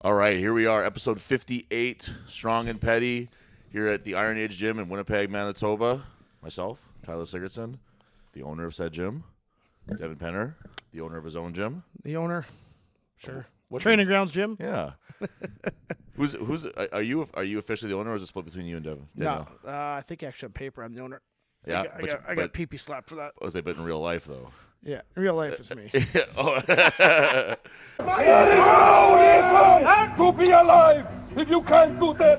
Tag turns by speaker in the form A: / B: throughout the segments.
A: All right, here we are, episode 58, Strong and Petty, here at the Iron Age Gym in Winnipeg, Manitoba. Myself, Tyler Sigurdsson, the owner of said gym. Devin Penner, the owner of his own gym.
B: The owner, sure.
A: What
B: Training grounds gym.
A: Yeah. Are you officially the owner, or is it split between you and Devin?
B: No, I think actually on paper I'm the owner.
A: Yeah,
B: I got pee-pee slapped for that.
A: Was they? But in real life, though.
B: Yeah, in real life it's me.
A: Oh.
C: It is proud to be alive. If you can't do that,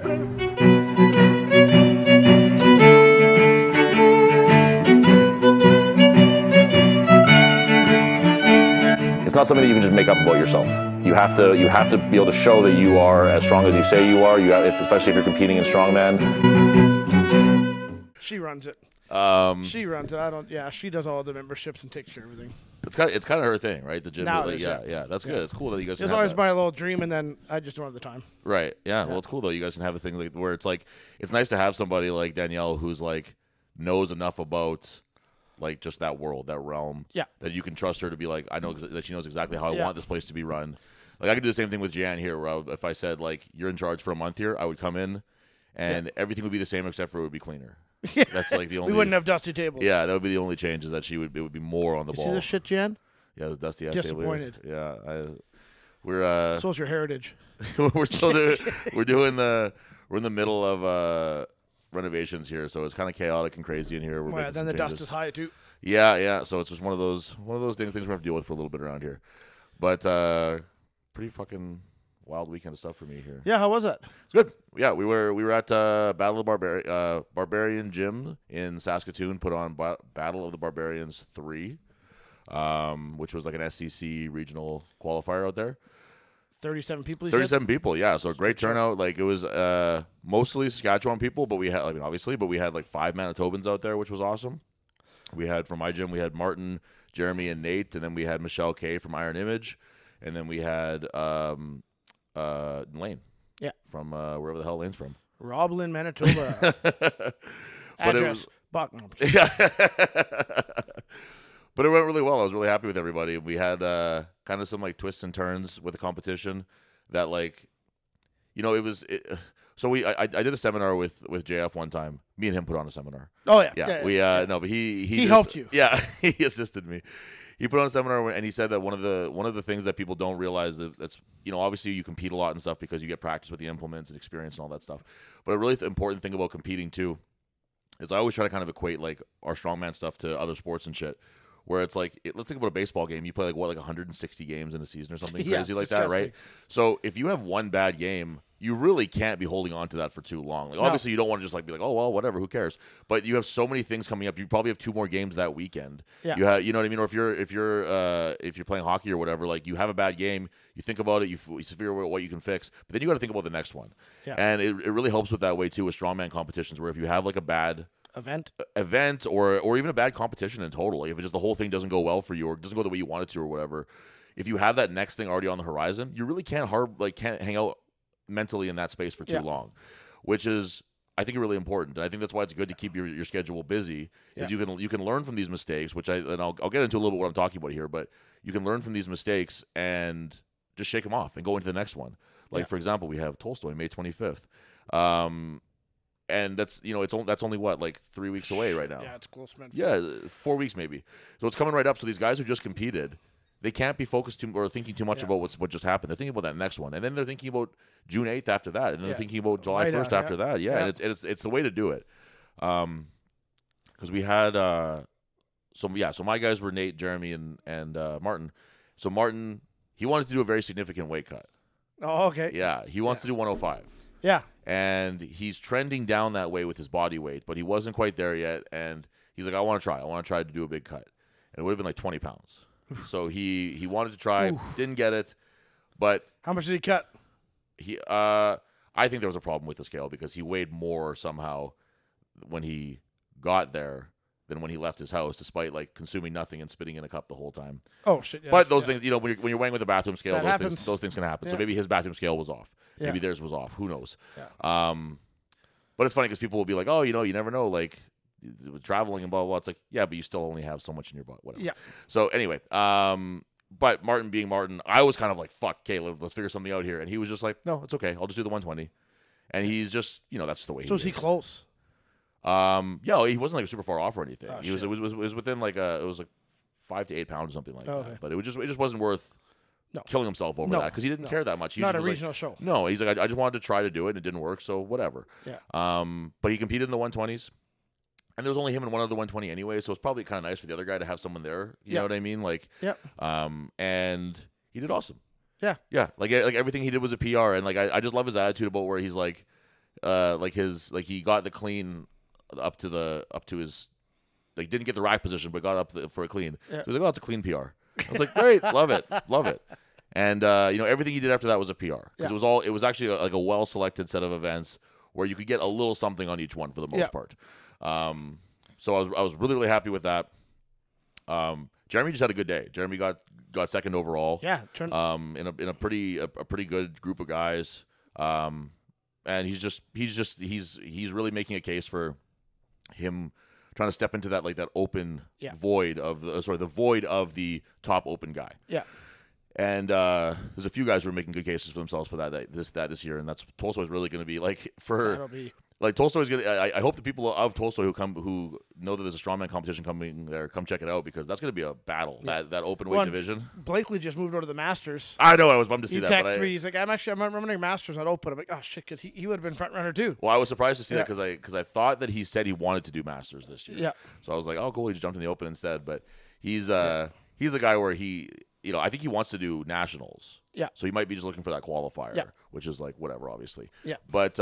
D: It's not something that you can just make up about yourself. You have to be able to show that you are as strong as you say you are. Especially if you're competing in strongman.
B: She runs it. She runs it. I don't. Yeah, she does all the memberships and takes care of everything.
A: It's kind of her thing, right? The gym.
B: Now
A: really,
B: it is,
A: yeah. That's good. It's cool that you guys.
B: It's always my little dream, and then I just don't have the time.
A: Right. Yeah. Well, it's cool though. You guys can have a thing like where it's like it's nice to have somebody like Danielle who's like knows enough about like just that world, that realm.
B: Yeah.
A: That you can trust her to be like, I know that she knows exactly how I want this place to be run. Like I could do the same thing with Jan here, where if I said like you're in charge for a month here, I would come in, and everything would be the same except for it would be cleaner. That's like the only.
B: We wouldn't have dusty tables.
A: Yeah, that would be the only change is that it would be more on the ball.
B: See this shit, Jan?
A: Yeah, it was dusty.
B: Disappointed.
A: Yeah, we're
B: So's your heritage.
A: we're still we're in the middle of renovations here, so it's kind of chaotic and crazy in here.
B: Well, then the dust is high too.
A: Yeah. So it's just one of those things we have to deal with for a little bit around here, but pretty fucking wild weekend of stuff for me here.
B: Yeah, how was that?
A: It's good. Yeah, we were at Battle of Barbarian Gym in Saskatoon. Put on Battle of the Barbarians 3, which was like an SCC regional qualifier out there.
B: 37 people.
A: 37 people. Yeah, so a great turnout. Like it was mostly Saskatchewan people, but we had like 5 Manitobans out there, which was awesome. We had from my gym, we had Martin, Jeremy, and Nate, and then we had Michelle K from Iron Image, and then we had Lane.
B: Yeah.
A: From wherever the hell Lane's from.
B: Roblin, Manitoba. Address. Bucknell.
A: Yeah. But it went really well. I was really happy with everybody. We had kind of some like twists and turns with the competition that like, so I did a seminar with JF one time. Me and him put on a seminar.
B: Oh yeah.
A: Yeah. No, but he
B: helped you.
A: Yeah, he assisted me. He put on a seminar and he said that one of the things that people don't realize that's obviously you compete a lot and stuff because you get practice with the implements and experience and all that stuff. But a really important thing about competing too is I always try to kind of equate like our strongman stuff to other sports and shit. Where it's like, let's think about a baseball game. You play like 160 games in a season or something crazy like that, right? So if you have one bad game, you really can't be holding on to that for too long. Like obviously, you don't want to just like be like, oh well, whatever, who cares? But you have so many things coming up. You probably have 2 more games that weekend.
B: Yeah.
A: You know what I mean? Or if you're playing hockey or whatever, like you have a bad game, you think about it, you figure out what you can fix, but then you got to think about the next one.
B: Yeah.
A: And it really helps with that way too with strongman competitions, where if you have like a bad event or even a bad competition in total, like if it just the whole thing doesn't go well for you or doesn't go the way you want it to or whatever, if you have that next thing already on the horizon, you really can't hang out mentally in that space for too long, which is I think really important. And I think that's why it's good to keep your schedule busy, because you can learn from these mistakes, which I'll get into a little bit what I'm talking about here, but you can learn from these mistakes and just shake them off and go into the next one. Like for example, we have Tolstoy May 25th. And that's that's only what, like 3 weeks away right now.
B: Yeah, it's close, man.
A: Yeah, 4 weeks maybe. So it's coming right up. So these guys who just competed, they can't be focused or thinking too much about what just happened. They're thinking about that next one, and then they're thinking about June 8th after that, and then they're thinking about July 1st after that. Yeah, and it's the way to do it. Because we had so my guys were Nate, Jeremy, and Martin. So Martin, he wanted to do a very significant weight cut.
B: Oh, okay.
A: Yeah, he wants to do 105.
B: Yeah.
A: And he's trending down that way with his body weight, but he wasn't quite there yet. And he's like, I want to try to do a big cut. And it would have been like 20 pounds. So he wanted to try, didn't get it. But
B: how much did he cut?
A: I think there was a problem with the scale because he weighed more somehow when he got there than when he left his house, despite like consuming nothing and spitting in a cup the whole time.
B: Oh shit! Yes,
A: but those things, when you're weighing with a bathroom scale, those things can happen.
B: Yeah.
A: So maybe his bathroom scale was off.
B: Yeah.
A: Maybe theirs was off. Who knows?
B: Yeah.
A: But it's funny because people will be like, oh, you never know, like traveling and blah blah blah. It's like, yeah, but you still only have so much in your butt. Whatever.
B: Yeah.
A: So anyway, but Martin being Martin, I was kind of like, fuck, okay, let's figure something out here. And he was just like, no, it's okay. I'll just do the 120. And he's just, that's the way
B: So is he close?
A: Yeah, he wasn't like super far off or anything.
B: Oh,
A: It was within like it was like 5 to 8 pounds or something like
B: okay.
A: that. But it just wasn't worth killing himself over that because he didn't care that much. He
B: Not
A: just
B: a
A: was
B: regional
A: like,
B: show.
A: No, he's like, I just wanted to try to do it and it didn't work, so whatever.
B: Yeah.
A: But he competed in the 120s. And there was only him and one other 120 anyway, so it's probably kind of nice for the other guy to have someone there. You know what I mean? Like, and he did awesome.
B: Yeah.
A: Yeah. Like everything he did was a PR, and like I just love his attitude about where he's like, he got the clean up to his, like didn't get the rack position, but got up for a clean.
B: Yeah.
A: So he's like, oh, it's a clean PR. I was like, great, love it. And everything he did after that was a PR because it was actually like a well selected set of events where you could get a little something on each one for the most part. So I was really happy with that. Jeremy just had a good day. Jeremy got second overall.
B: Yeah.
A: In a pretty good group of guys. And he's really making a case for him trying to step into that like that open void of the void of the top open guy.
B: Yeah.
A: And there's a few guys who are making good cases for themselves for this year, and that's Tolstoy's really going to be like like Tolstoy's gonna. I hope the people of Tolstoy who know that there's a strongman competition coming there come check it out because that's gonna be a battle that open weight division.
B: Blakely just moved over to the Masters.
A: I know. I was bummed to see
B: he
A: that.
B: He texted me. He's like, I'm remembering Masters not open. I'm like, oh shit, because he would have been front runner too.
A: Well, I was surprised to see that because I thought that he said he wanted to do Masters this year.
B: Yeah.
A: So I was like, oh cool, he just jumped in the open instead. But he's a guy where he I think he wants to do nationals.
B: Yeah.
A: So he might be just looking for that qualifier, which is like whatever, obviously.
B: Yeah.
A: But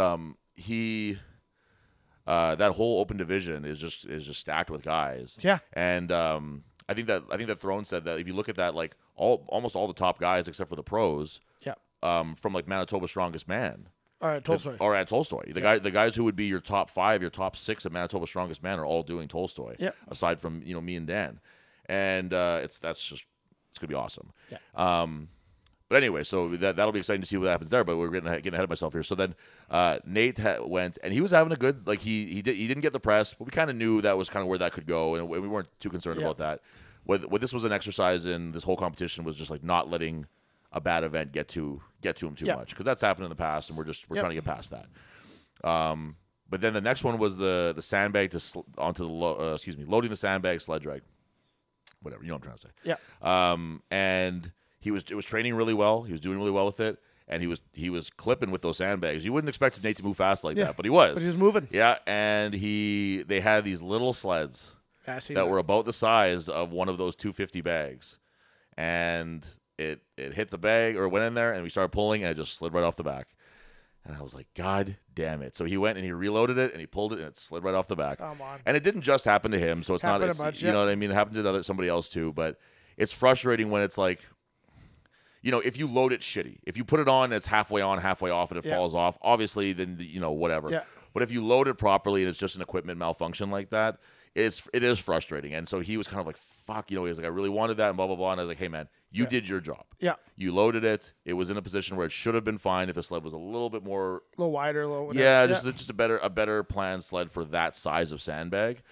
A: that whole open division is just stacked with guys.
B: Yeah.
A: And I think that Throne said that if you look at that, like almost all the top guys except for the pros, from like Manitoba Strongest Man.
B: All right, Tolstoy.
A: Or at Tolstoy. The guys who would be your top 5, your top 6 at Manitoba Strongest Man are all doing Tolstoy.
B: Yeah.
A: Aside from me and Dan, and it's gonna be awesome.
B: Yeah.
A: But anyway, so that'll be exciting to see what happens there. But we're getting ahead of myself here. So then Nate went, and he was having a good he didn't get the press, but we kind of knew that was kind of where that could go, and we weren't too concerned about that. What this was an exercise in this whole competition was just like not letting a bad event get to him too much because that's happened in the past, and we're trying to get past that. But then the next one was the sandbag loading the sandbag sled drag, whatever what I'm trying to say.
B: Yeah.
A: And it was training really well. He was doing really well with it, and he was clipping with those sandbags. You wouldn't expect Nate to move fast like that, but he was.
B: But he was moving.
A: Yeah, and they had these little sleds that were about the size of one of those 250 bags, and it hit the bag or went in there, and we started pulling, and it just slid right off the back. And I was like, God damn it. So he went and he reloaded it and he pulled it and it slid right off the back.
B: Come on.
A: And it didn't just happen to him. So it's not, you know what I mean? It happened to somebody else too. But it's frustrating when it's like, if you load it shitty, if you put it on and it's halfway on, halfway off and it falls off, obviously then, whatever.
B: Yeah.
A: But if you load it properly and it's just an equipment malfunction like that, it is frustrating. And so he was kind of like, fuck, he was like, I really wanted that and blah, blah, blah. And I was like, hey, man, you did your job.
B: Yeah.
A: You loaded it. It was in a position where it should have been fine if the sled was a little bit more.
B: A little wider, a little whatever.
A: Yeah, just a better planned sled for that size of sandbag.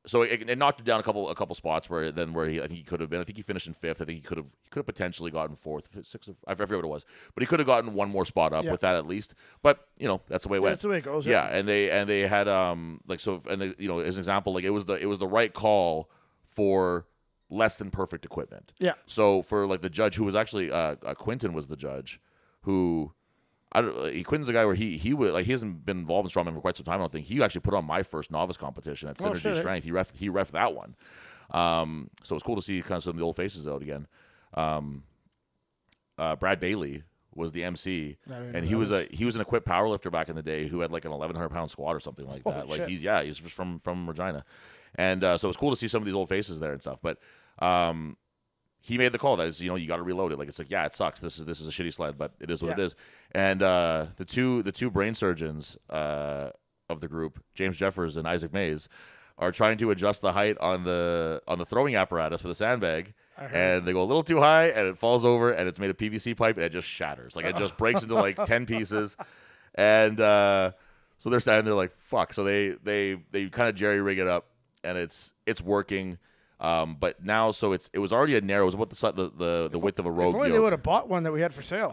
A: So it knocked it down a couple spots where I think he could have been. I think he finished in 5th. I think he could have potentially gotten 4th, 6th. I forget what it was, but he could have gotten one more spot up with that at least. But that's the way it went.
B: That's the way it goes.
A: Yeah, and they had as an example, like it was the right call for less than perfect equipment.
B: Yeah.
A: So for like the judge who was actually Quinton was the judge who. Quinton's a guy where he hasn't been involved in strongman for quite some time. I don't think he actually put on my first novice competition at Synergy Strength. He ref that one, so it's cool to see kind of some of the old faces out again. Brad Bailey was the MC, and he was an equipped powerlifter back in the day who had like an 1,100-pound squat or something like that. Like he's just from Regina, and so it's cool to see some of these old faces there and stuff. But he made the call that is, you got to reload it. Like it's like, yeah, it sucks. This is a shitty sled, but it is what it is. And the two brain surgeons of the group, James Jeffers and Isaac Mays, are trying to adjust the height on the throwing apparatus for the sandbag, and they go a little too high, and it falls over, and it's made of PVC pipe, and it just shatters. Like it just breaks into like 10 pieces, and so they're standing there like fuck. So they kind of jerry rig it up, and it's working. But now, so it was already a narrow. It was about the width of a rogue.
B: If only
A: yoke.
B: they would have bought one that we had for sale.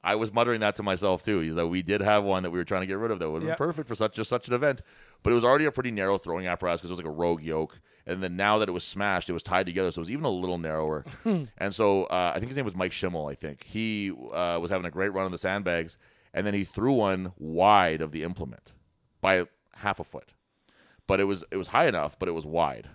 A: I was muttering that to myself too. Is that we did have one that we were trying to get rid of that would have been perfect for such an event, but it was already a pretty narrow throwing apparatus because it was like a rogue yoke. And then now that it was smashed, it was tied together, so it was even a little narrower. And so I think his name was Mike Schimmel. I think he was having a great run on the sandbags, and then he threw one wide of the implement by half a foot. But it was high enough, but it was wide.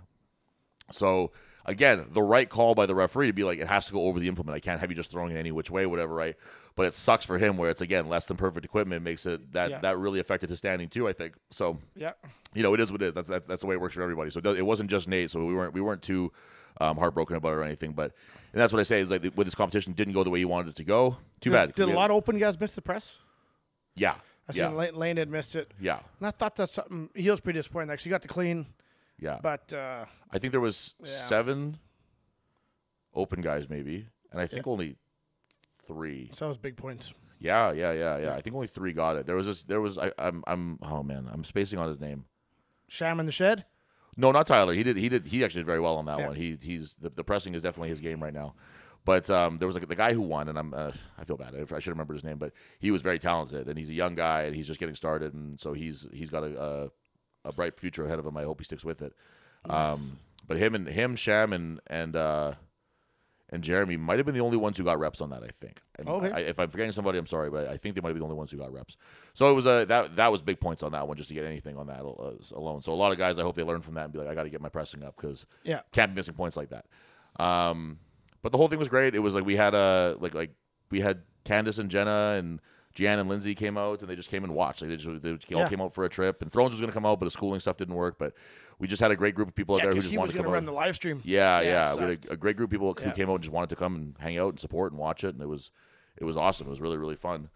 A: So again, the right call by the referee to be like, it has to go over the implement. I can't have you just throwing it any which way, whatever, right? But it sucks for him where it's, again, less than perfect equipment. Makes it that really affected his standing too, I think. So, it is what it is. That's the way it works for everybody. So it wasn't just Nate. So we weren't too heartbroken about it or anything. But and that's what I say is like with this competition didn't go the way you wanted it to go. Too bad.
B: Did a lot of open guys miss the press?
A: Yeah.
B: I seen Lane had missed it.
A: Yeah.
B: And I thought that's something. He was pretty disappointed. Actually, he got the clean.
A: Yeah.
B: But
A: I think there was 7 open guys maybe, and I think only 3.
B: So that was big points.
A: Yeah. I think only 3 got it. I'm spacing on his name.
B: Sham in the shed?
A: No, not Tyler. He actually did very well on that one. He's the pressing is definitely his game right now. But there was like the guy who won, and I feel bad. I should remember his name, but he was very talented, and he's a young guy, and he's just getting started, and so he's got a bright future ahead of him. I hope he sticks with it. Nice. But him, Sham, and Jeremy might have been the only ones who got reps on that. I think. If I'm forgetting somebody, I'm sorry, but I think they might be the only ones who got reps. So it was that was big points on that one just to get anything on that alone. So a lot of guys, I hope they learn from that and be like, I got to get my pressing up because can't be missing points like that. But the whole thing was great. It was like we had we had Candace and Jenna and Gian and Lindsay came out and they just came and watched. Like they all came out for a trip. And Thrones was going to come out, but the schooling stuff didn't work. But we just had a great group of people out there who just wanted to come out.
B: He was going to run the live stream.
A: Yeah. We had a great group of people who came out and just wanted to come and hang out and support and watch it. And it was awesome. It was really, really fun.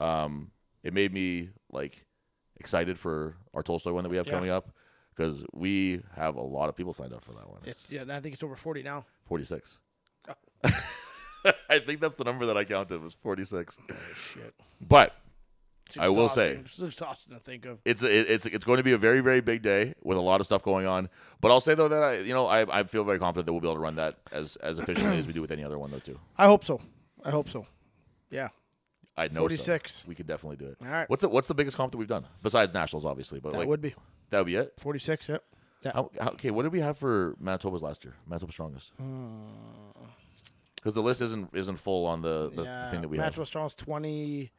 A: It made me like excited for our Tolstoy one that we have coming up because we have a lot of people signed up for that one.
B: And I think it's over 40 now.
A: 46. I think that's the number that I counted was 46.
B: Oh, shit.
A: But I will say
B: it's exhausting to think of.
A: It's going to be a very, very big day with a lot of stuff going on. But I'll say though that I feel very confident that we'll be able to run that as efficiently as we do with any other one though too.
B: I hope so. Yeah.
A: I know
B: 46.
A: So. We could definitely do it.
B: All right.
A: What's the biggest comp that we've done besides nationals, obviously? But
B: that would be
A: it.
B: 46. Yep. Yeah.
A: Okay. What did we have for Manitoba's last year? Manitoba's strongest. Because the list isn't full on the thing that we have.
B: Manitoba strongest 20.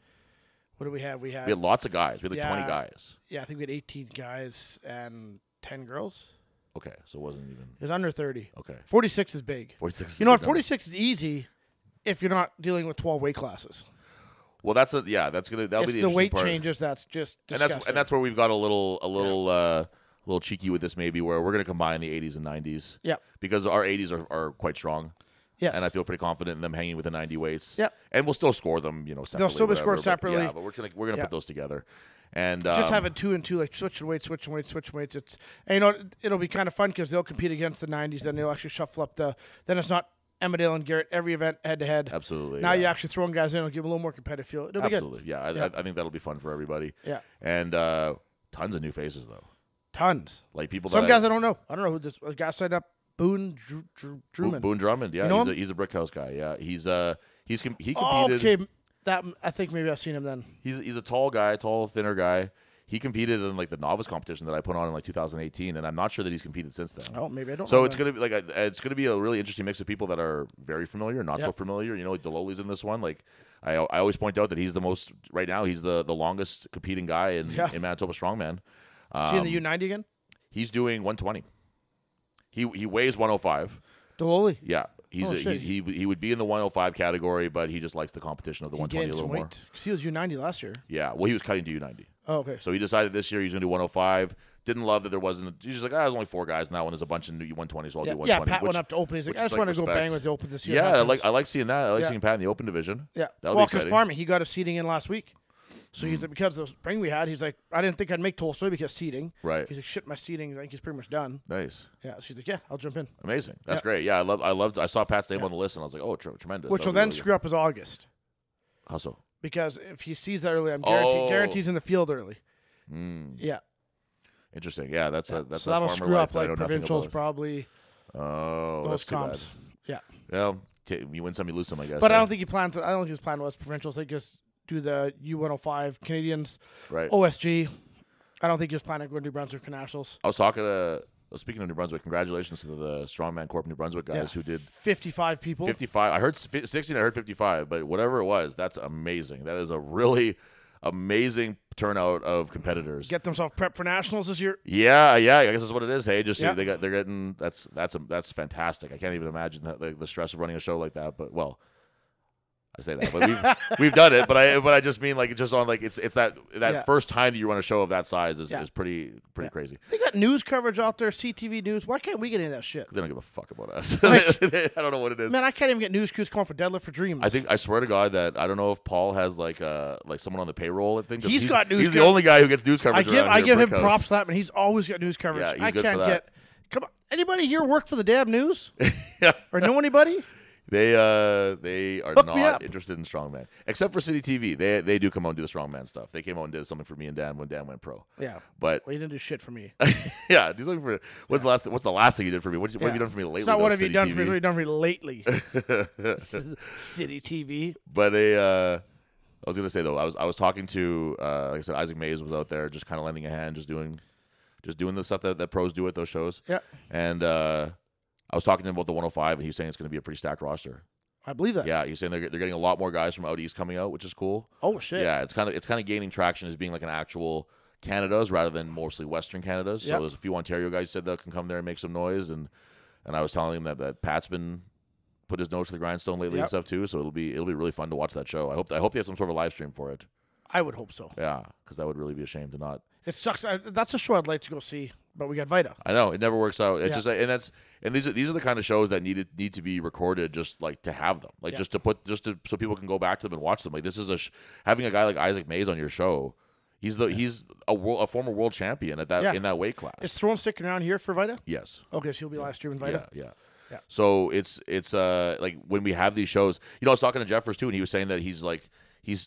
B: What do we have? We had
A: lots of guys. We had like 20 guys.
B: Yeah, I think we had 18 guys and 10 girls.
A: Okay, so it wasn't even.
B: It was under 30.
A: Okay.
B: 46 is big.
A: 46.
B: You know what? 46 is easy if you're not dealing with 12 weight classes.
A: Well, that'll be the interesting part.
B: It's the weight changes that's just disgusting.
A: And that's where we've got a little cheeky with this maybe where we're going to combine the 80s and 90s.
B: Yeah.
A: Because our 80s are quite strong.
B: Yes.
A: And I feel pretty confident in them hanging with the 90 weights.
B: Yep.
A: And we'll still score them, separately.
B: They'll still be scored separately.
A: But we're gonna put those together. And
B: just having 2 and 2, like switching weights. It's it'll be kind of fun because they'll compete against the 90s. Then they'll actually shuffle up then it's not Emmerdale and Garrett every event head to head.
A: Absolutely.
B: Now you're actually throwing guys in. It'll give them a little more competitive feel. It'll be good.
A: Absolutely. Yeah. I think that'll be fun for everybody.
B: Yeah.
A: And tons of new faces though.
B: Tons.
A: Like people.
B: Some guys I don't know. I don't know who this guy signed up. Boone Drummond.
A: Boone Drummond, yeah,
B: you know
A: he's a Brickhouse guy. Yeah, he competed.
B: Oh, okay, I think maybe I've seen him then.
A: He's a tall guy, thinner guy. He competed in like the novice competition that I put on in like 2018, and I'm not sure that he's competed since then.
B: Oh, maybe I don't.
A: So it's gonna be a really interesting mix of people that are very familiar, not so familiar. Like Deloli's in this one. Like I always point out that he's the most right now. He's the longest competing guy in Manitoba Strongman.
B: Is he in the U90 again?
A: He's doing 120. He weighs 105.
B: Deloli?
A: Yeah. He would be in the 105 category, but he just likes the competition of the 120 a little more.
B: Because he was U90 last year.
A: Yeah. Well, he was cutting to U90.
B: Oh, okay.
A: So he decided this year he's going to do 105. Didn't love that there wasn't. He's just like, there's only 4 guys, and that one is a bunch of 120s, so I'll do 120.
B: Yeah, Pat went up to open. He's like, I just want to go bang with the open this year.
A: Yeah, I like seeing that. I like seeing Pat in the open division.
B: Yeah.
A: That'll be exciting.
B: Because farming, he got a seating in last week. So he's like, because of the spring we had, he's like, I didn't think I'd make Tolstoy because seating.
A: Right.
B: He's like, shit, my seating, I think he's pretty much done.
A: Nice.
B: Yeah. She's like, yeah, I'll jump in.
A: Amazing. That's great. Yeah, I saw Pat's name on the list, and I was like, oh, tremendous.
B: Which will then screw up his August.
A: How so?
B: Because if he sees that early, I'm guarantees in the field early. Yeah.
A: Interesting. Yeah, that's
B: Yeah.
A: that's
B: so
A: a
B: that'll
A: farmer
B: screw
A: life
B: up
A: that I
B: like
A: know nothing
B: provincials
A: about.
B: probably.
A: Oh,
B: Those
A: that's too bad.
B: comps. Yeah.
A: Well, you win some, you lose some, I guess.
B: But I
A: right?
B: don't think he planned to. I don't think his plan was provincials. They just do the U105 Canadians,
A: Right.
B: OSG. I don't think he was planning to go to New Brunswick Nationals.
A: I was talking to. Speaking of New Brunswick, congratulations to the Strongman Corp New Brunswick guys who did
B: 55 people.
A: 55. I heard 16. I heard 55, but whatever it was, that's amazing. That is a really amazing turnout of competitors.
B: Get themselves prepped for nationals this year.
A: Yeah. I guess that's what it is. Hey, just
B: Yeah.
A: they're getting that's fantastic. I can't even imagine the stress of running a show like that. But well, I say that, but we've done it. But I just mean like just on like it's that first time that you run a show of that size is pretty crazy.
B: They got news coverage out there, CTV News. Why can't we get any of that shit?
A: They don't give a fuck about us.
B: Like-
A: I don't know what it is.
B: Man, I can't even get news crews come on for Deadlift for Dreams.
A: I swear to God that I don't know if Paul has like someone on the payroll. I think
B: He's got news
A: He's the
B: coverage.
A: only guy who gets news coverage.
B: I give him
A: Brickhouse.
B: props for that, but he's always got news coverage.
A: Yeah, he's
B: I
A: good
B: can't
A: for that.
B: Come on, anybody here work for the damn news
A: Yeah.
B: or know anybody?
A: They are
B: Hook me
A: not
B: up.
A: interested in strongman, except for City TV. They do come out and do the strongman stuff. They came out and did something for me and Dan when Dan went pro.
B: Yeah,
A: But
B: well, you didn't do shit for me.
A: yeah, do something for. What's the last thing you did for me? What have you done for me lately?
B: It's not
A: though,
B: what have you
A: City
B: done for me.
A: TV?
B: It's what have you done for me lately? City TV.
A: But I was gonna say though, I was talking to like I said, Isaac Mays was out there just kind of lending a hand, just doing the stuff that pros do at those shows.
B: Yeah,
A: And I was talking to him about the 105, and he was saying it's going to be a pretty stacked roster.
B: I believe that.
A: Yeah, he's saying they're getting a lot more guys from out east coming out, which is cool.
B: Oh shit.
A: Yeah, it's kind of gaining traction as being like an actual Canada's rather than mostly Western Canada's. So
B: Yep.
A: there's a few Ontario guys said that can come there and make some noise, and I was telling him that Pat's been put his nose to the grindstone lately
B: Yep.
A: and stuff too. So it'll be really fun to watch that show. I hope they have some sort of live stream for it.
B: I would hope so.
A: Yeah, because that would really be a shame to not.
B: It sucks. That's a show I'd like to go see, but we got Vita.
A: I know it never works out. It's
B: Yeah.
A: just these are the kind of shows that need to be recorded just like to have them, like
B: Yeah.
A: so people can go back to them and watch them. Like this is having a guy like Isaac Mays on your show. He's a former world champion at that
B: Yeah.
A: in that weight class.
B: Is Throne sticking around here for Vita?
A: Yes.
B: Okay, so he'll be live streaming Vita.
A: Yeah.
B: Yeah.
A: So it's like when we have these shows, I was talking to Jeffers too, and he was saying that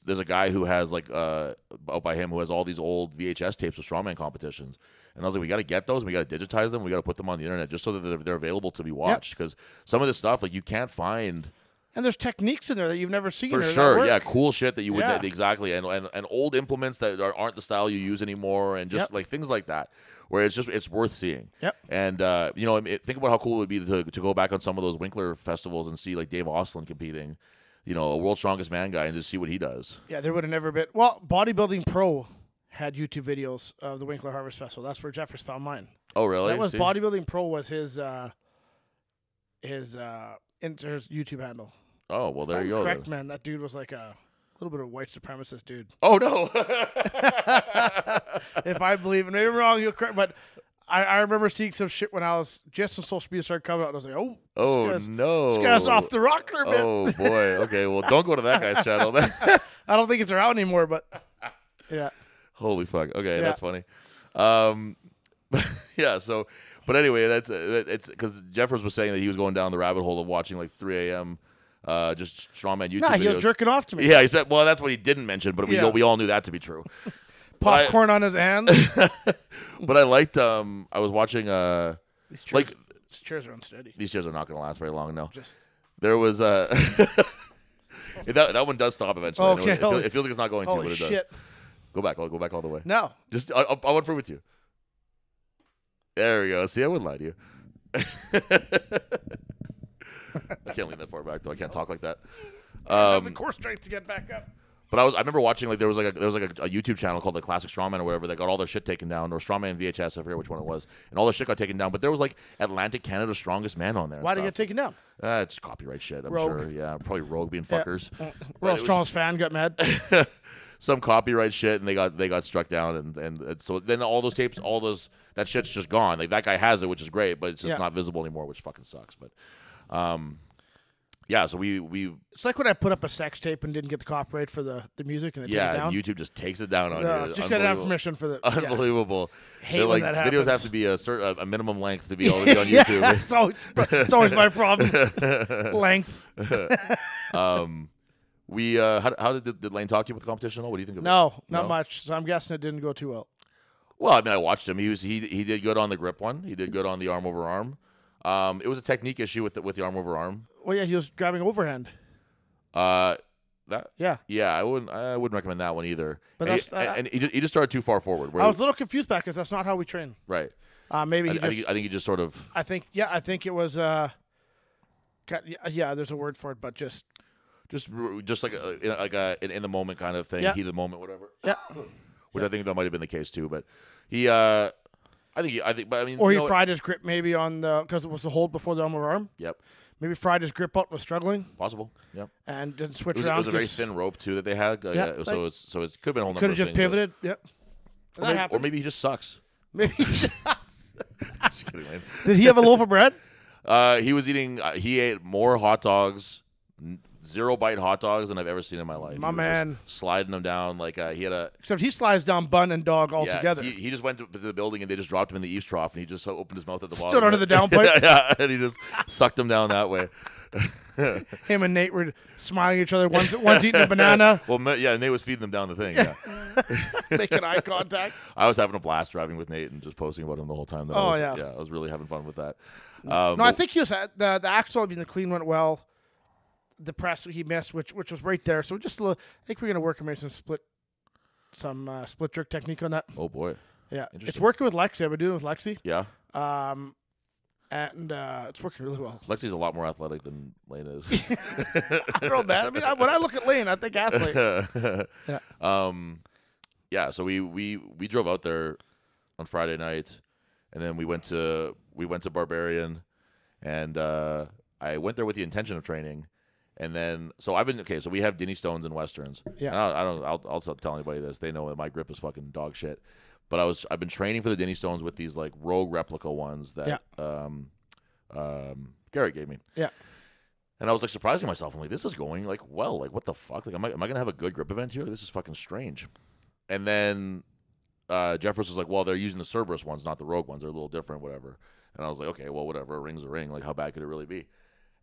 A: there's a guy who has like out by him who has all these old VHS tapes of strongman competitions, and I was like, we got to get those, and we got to digitize them, we got to put them on the internet just so that they're available to be watched, because some of this stuff like you can't find.
B: And there's techniques in there that you've never seen.
A: For
B: or that
A: sure,
B: work.
A: yeah, cool shit that you would
B: Yeah.
A: exactly, and old implements that aren't the style you use anymore, and just
B: Yep.
A: like things like that, where it's worth seeing.
B: Yep.
A: And think about how cool it would be to go back on some of those Winkler festivals and see like Dave Ostlund competing, a World's Strongest Man guy, and just see what he does.
B: Yeah, there would have never been. Well, Bodybuilding Pro had YouTube videos of the Winkler Harvest Festival. That's where Jeffers found mine.
A: Oh, really?
B: That was
A: See?
B: Bodybuilding Pro was his YouTube handle.
A: Oh, well, there
B: If
A: you
B: I'm
A: go.
B: correct,
A: then.
B: man. That dude was like a little bit of a white supremacist dude.
A: Oh no.
B: If I believe, and maybe I'm wrong, you'll correct. But I remember seeing some shit when I was just when social media started coming out, and I was like,
A: Oh no.
B: this guy's off the rocker a bit.
A: Oh boy. Okay. Well, don't go to that guy's channel. Then.
B: I don't think it's around anymore, but yeah.
A: Holy fuck. Okay,
B: Yeah.
A: that's funny. Yeah. So, but anyway, it's because Jeffers was saying that he was going down the rabbit hole of watching like 3 a.m. Just strongman YouTube
B: Nah,
A: videos.
B: he was jerking off to me.
A: Yeah, well, that's what he didn't mention, but
B: Yeah.
A: we all knew that to be true.
B: Popcorn on his hands.
A: But I liked. I was watching.
B: These chairs,
A: Like
B: these chairs are unsteady.
A: these shows are not going to last very long. No,
B: Just
A: there was that one does stop eventually. I know
B: Okay,
A: it feels like it's not going to,
B: holy
A: but it does.
B: shit.
A: Go back. I'll go back all the way.
B: No.
A: Just I want to prove it to you. There we go. See, I wouldn't lie to you. I can't lean that far back though. I can't talk like that.
B: Have the core strength to get back up.
A: But I remember watching like there was like a YouTube channel called the Classic Strongman or whatever that got all their shit taken down, or Strongman VHS, I forget which one it was, and all their shit got taken down. But there was like Atlantic Canada's Strongest Man on there.
B: Why did it get taken down?
A: It's copyright shit. I'm
B: Rogue.
A: sure. Yeah, probably Rogue being fuckers.
B: World's Strongest Fan got mad.
A: Some copyright shit, and they got struck down, and so then all those tapes, that shit's just gone. Like that guy has it, which is great, but it's just
B: Yeah.
A: not visible anymore, which fucking sucks. But, yeah. So we
B: It's like when I put up a sex tape and didn't get the copyright for the music and they take it
A: yeah,
B: down.
A: YouTube just takes it down on
B: No,
A: you.
B: just gotta have permission for the. Yeah.
A: Unbelievable.
B: Hate
A: They're
B: when
A: like
B: that
A: videos
B: happens.
A: have to be a minimum length to be able to be on YouTube.
B: Yeah, it's always my problem. Length.
A: How did Lane talk to you about the competition? What do you think of it?
B: No, not
A: No?
B: much. So I'm guessing it didn't go too well.
A: Well, I mean, I watched him. He did good on the grip one. He did good on the arm over arm. It was a technique issue with the arm over arm.
B: Well, yeah, he was grabbing overhand.
A: Yeah, I wouldn't recommend that one either.
B: But
A: and he just started too far forward.
B: I was a little confused back because that's not how we train.
A: Right.
B: Maybe
A: I think he just sort of.
B: I think it was. There's a word for it, but just
A: like an in the moment kind of thing, heat of the moment, whatever.
B: Yeah.
A: Which I think that might have been the case too, but he. I think, but I mean.
B: Or he fried his grip maybe on because it was the hold before the arm over arm.
A: Yep.
B: Maybe fried his grip out, was struggling.
A: Possible. Yep.
B: And didn't switch
A: around. It was a very thin rope too that they had. So it could have been a whole number.
B: Could have just pivoted. Yep.
A: Or maybe he just sucks.
B: Maybe.
A: Just kidding, man.
B: Did he have a loaf of bread?
A: He was eating. He ate more hot dogs, 0-bite hot dogs than I've ever seen in my life.
B: My man,
A: sliding them down like he had a.
B: Except he slides down bun and dog all together.
A: He just went to the building and they just dropped him in the eaves trough and he just opened his mouth at the bottom.
B: Stood under the downpipe.
A: Yeah, and he just sucked him down that way.
B: Him and Nate were smiling at each other. One's eating a banana.
A: Well, Nate was feeding them down the thing. Yeah.
B: Making eye contact.
A: I was having a blast driving with Nate and just posting about him the whole time. I was really having fun with that.
B: I think he was the axle. I mean, the clean went well. The press he missed, which was right there. So just I think we're gonna work on maybe some split jerk technique on that.
A: Oh boy.
B: Yeah, it's working with Lexi. I've been doing it with Lexi.
A: Yeah.
B: And it's working really well.
A: Lexi's a lot more athletic than Lane is.
B: I don't know, man. I mean, when I look at Lane, I think athlete.
A: Yeah. So we drove out there on Friday night, and then we went to Barbarian, and I went there with the intention of training, and then so we have Dinny Stones and Westerns.
B: Yeah.
A: And I'll tell anybody this. They know that my grip is fucking dog shit. But I've been training for the Dinny Stones with these like rogue replica ones that Garrett gave me.
B: Yeah.
A: And I was like surprising myself. I'm like, this is going like well. Like what the fuck? Like am I gonna have a good grip event here? This is fucking strange. And then Jeffers was like, well, they're using the Cerberus ones, not the rogue ones. They're a little different, whatever. And I was like, okay, well, whatever. A ring's a ring. Like how bad could it really be?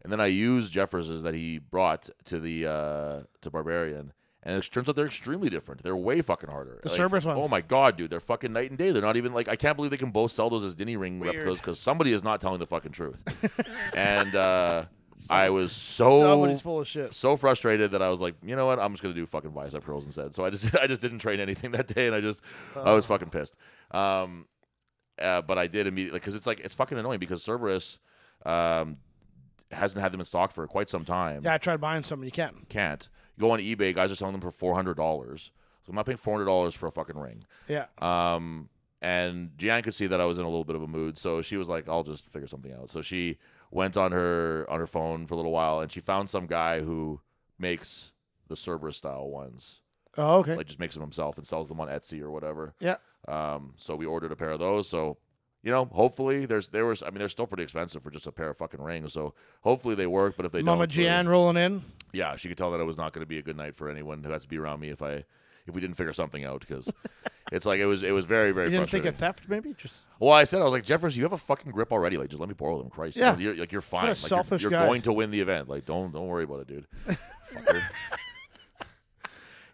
A: And then I used Jeffers's that he brought to to Barbarian. And it turns out they're extremely different. They're way fucking harder.
B: The Cerberus ones.
A: Oh my god, dude, they're fucking night and day. They're not even like I can't believe they can both sell those as Dinny ring replicas because somebody is not telling the fucking truth. And I was
B: somebody's full of shit.
A: So frustrated that I was like, you know what, I'm just gonna do fucking bicep curls instead. So I just didn't train anything that day, and I was fucking pissed. But I did immediately because it's fucking annoying because Cerberus hasn't had them in stock for quite some time.
B: Yeah, I tried buying some, and you
A: can't. You go on eBay, guys are selling them for $400. So I'm not paying $400 for a fucking ring.
B: Yeah.
A: And Gian could see that I was in a little bit of a mood, so she was like, I'll just figure something out. So she went on her phone for a little while, and she found some guy who makes the Cerberus style ones.
B: Oh, okay.
A: Like just makes them himself and sells them on Etsy or whatever.
B: Yeah.
A: So we ordered a pair of those. So, hopefully they're still pretty expensive for just a pair of fucking rings. So hopefully they work. But if they don't,
B: Mama Gian rolling in.
A: Yeah, she could tell that it was not going to be a good night for anyone who has to be around me if we didn't figure something out because it's like it was very, very.
B: You didn't
A: frustrating.
B: think of theft, maybe?
A: Well, I was like, Jeffers, you have a fucking grip already. Like, just let me borrow them. Christ,
B: yeah,
A: you're fine.
B: What a
A: like,
B: selfish
A: you're
B: guy.
A: going to win the event. Like, don't worry about it, dude.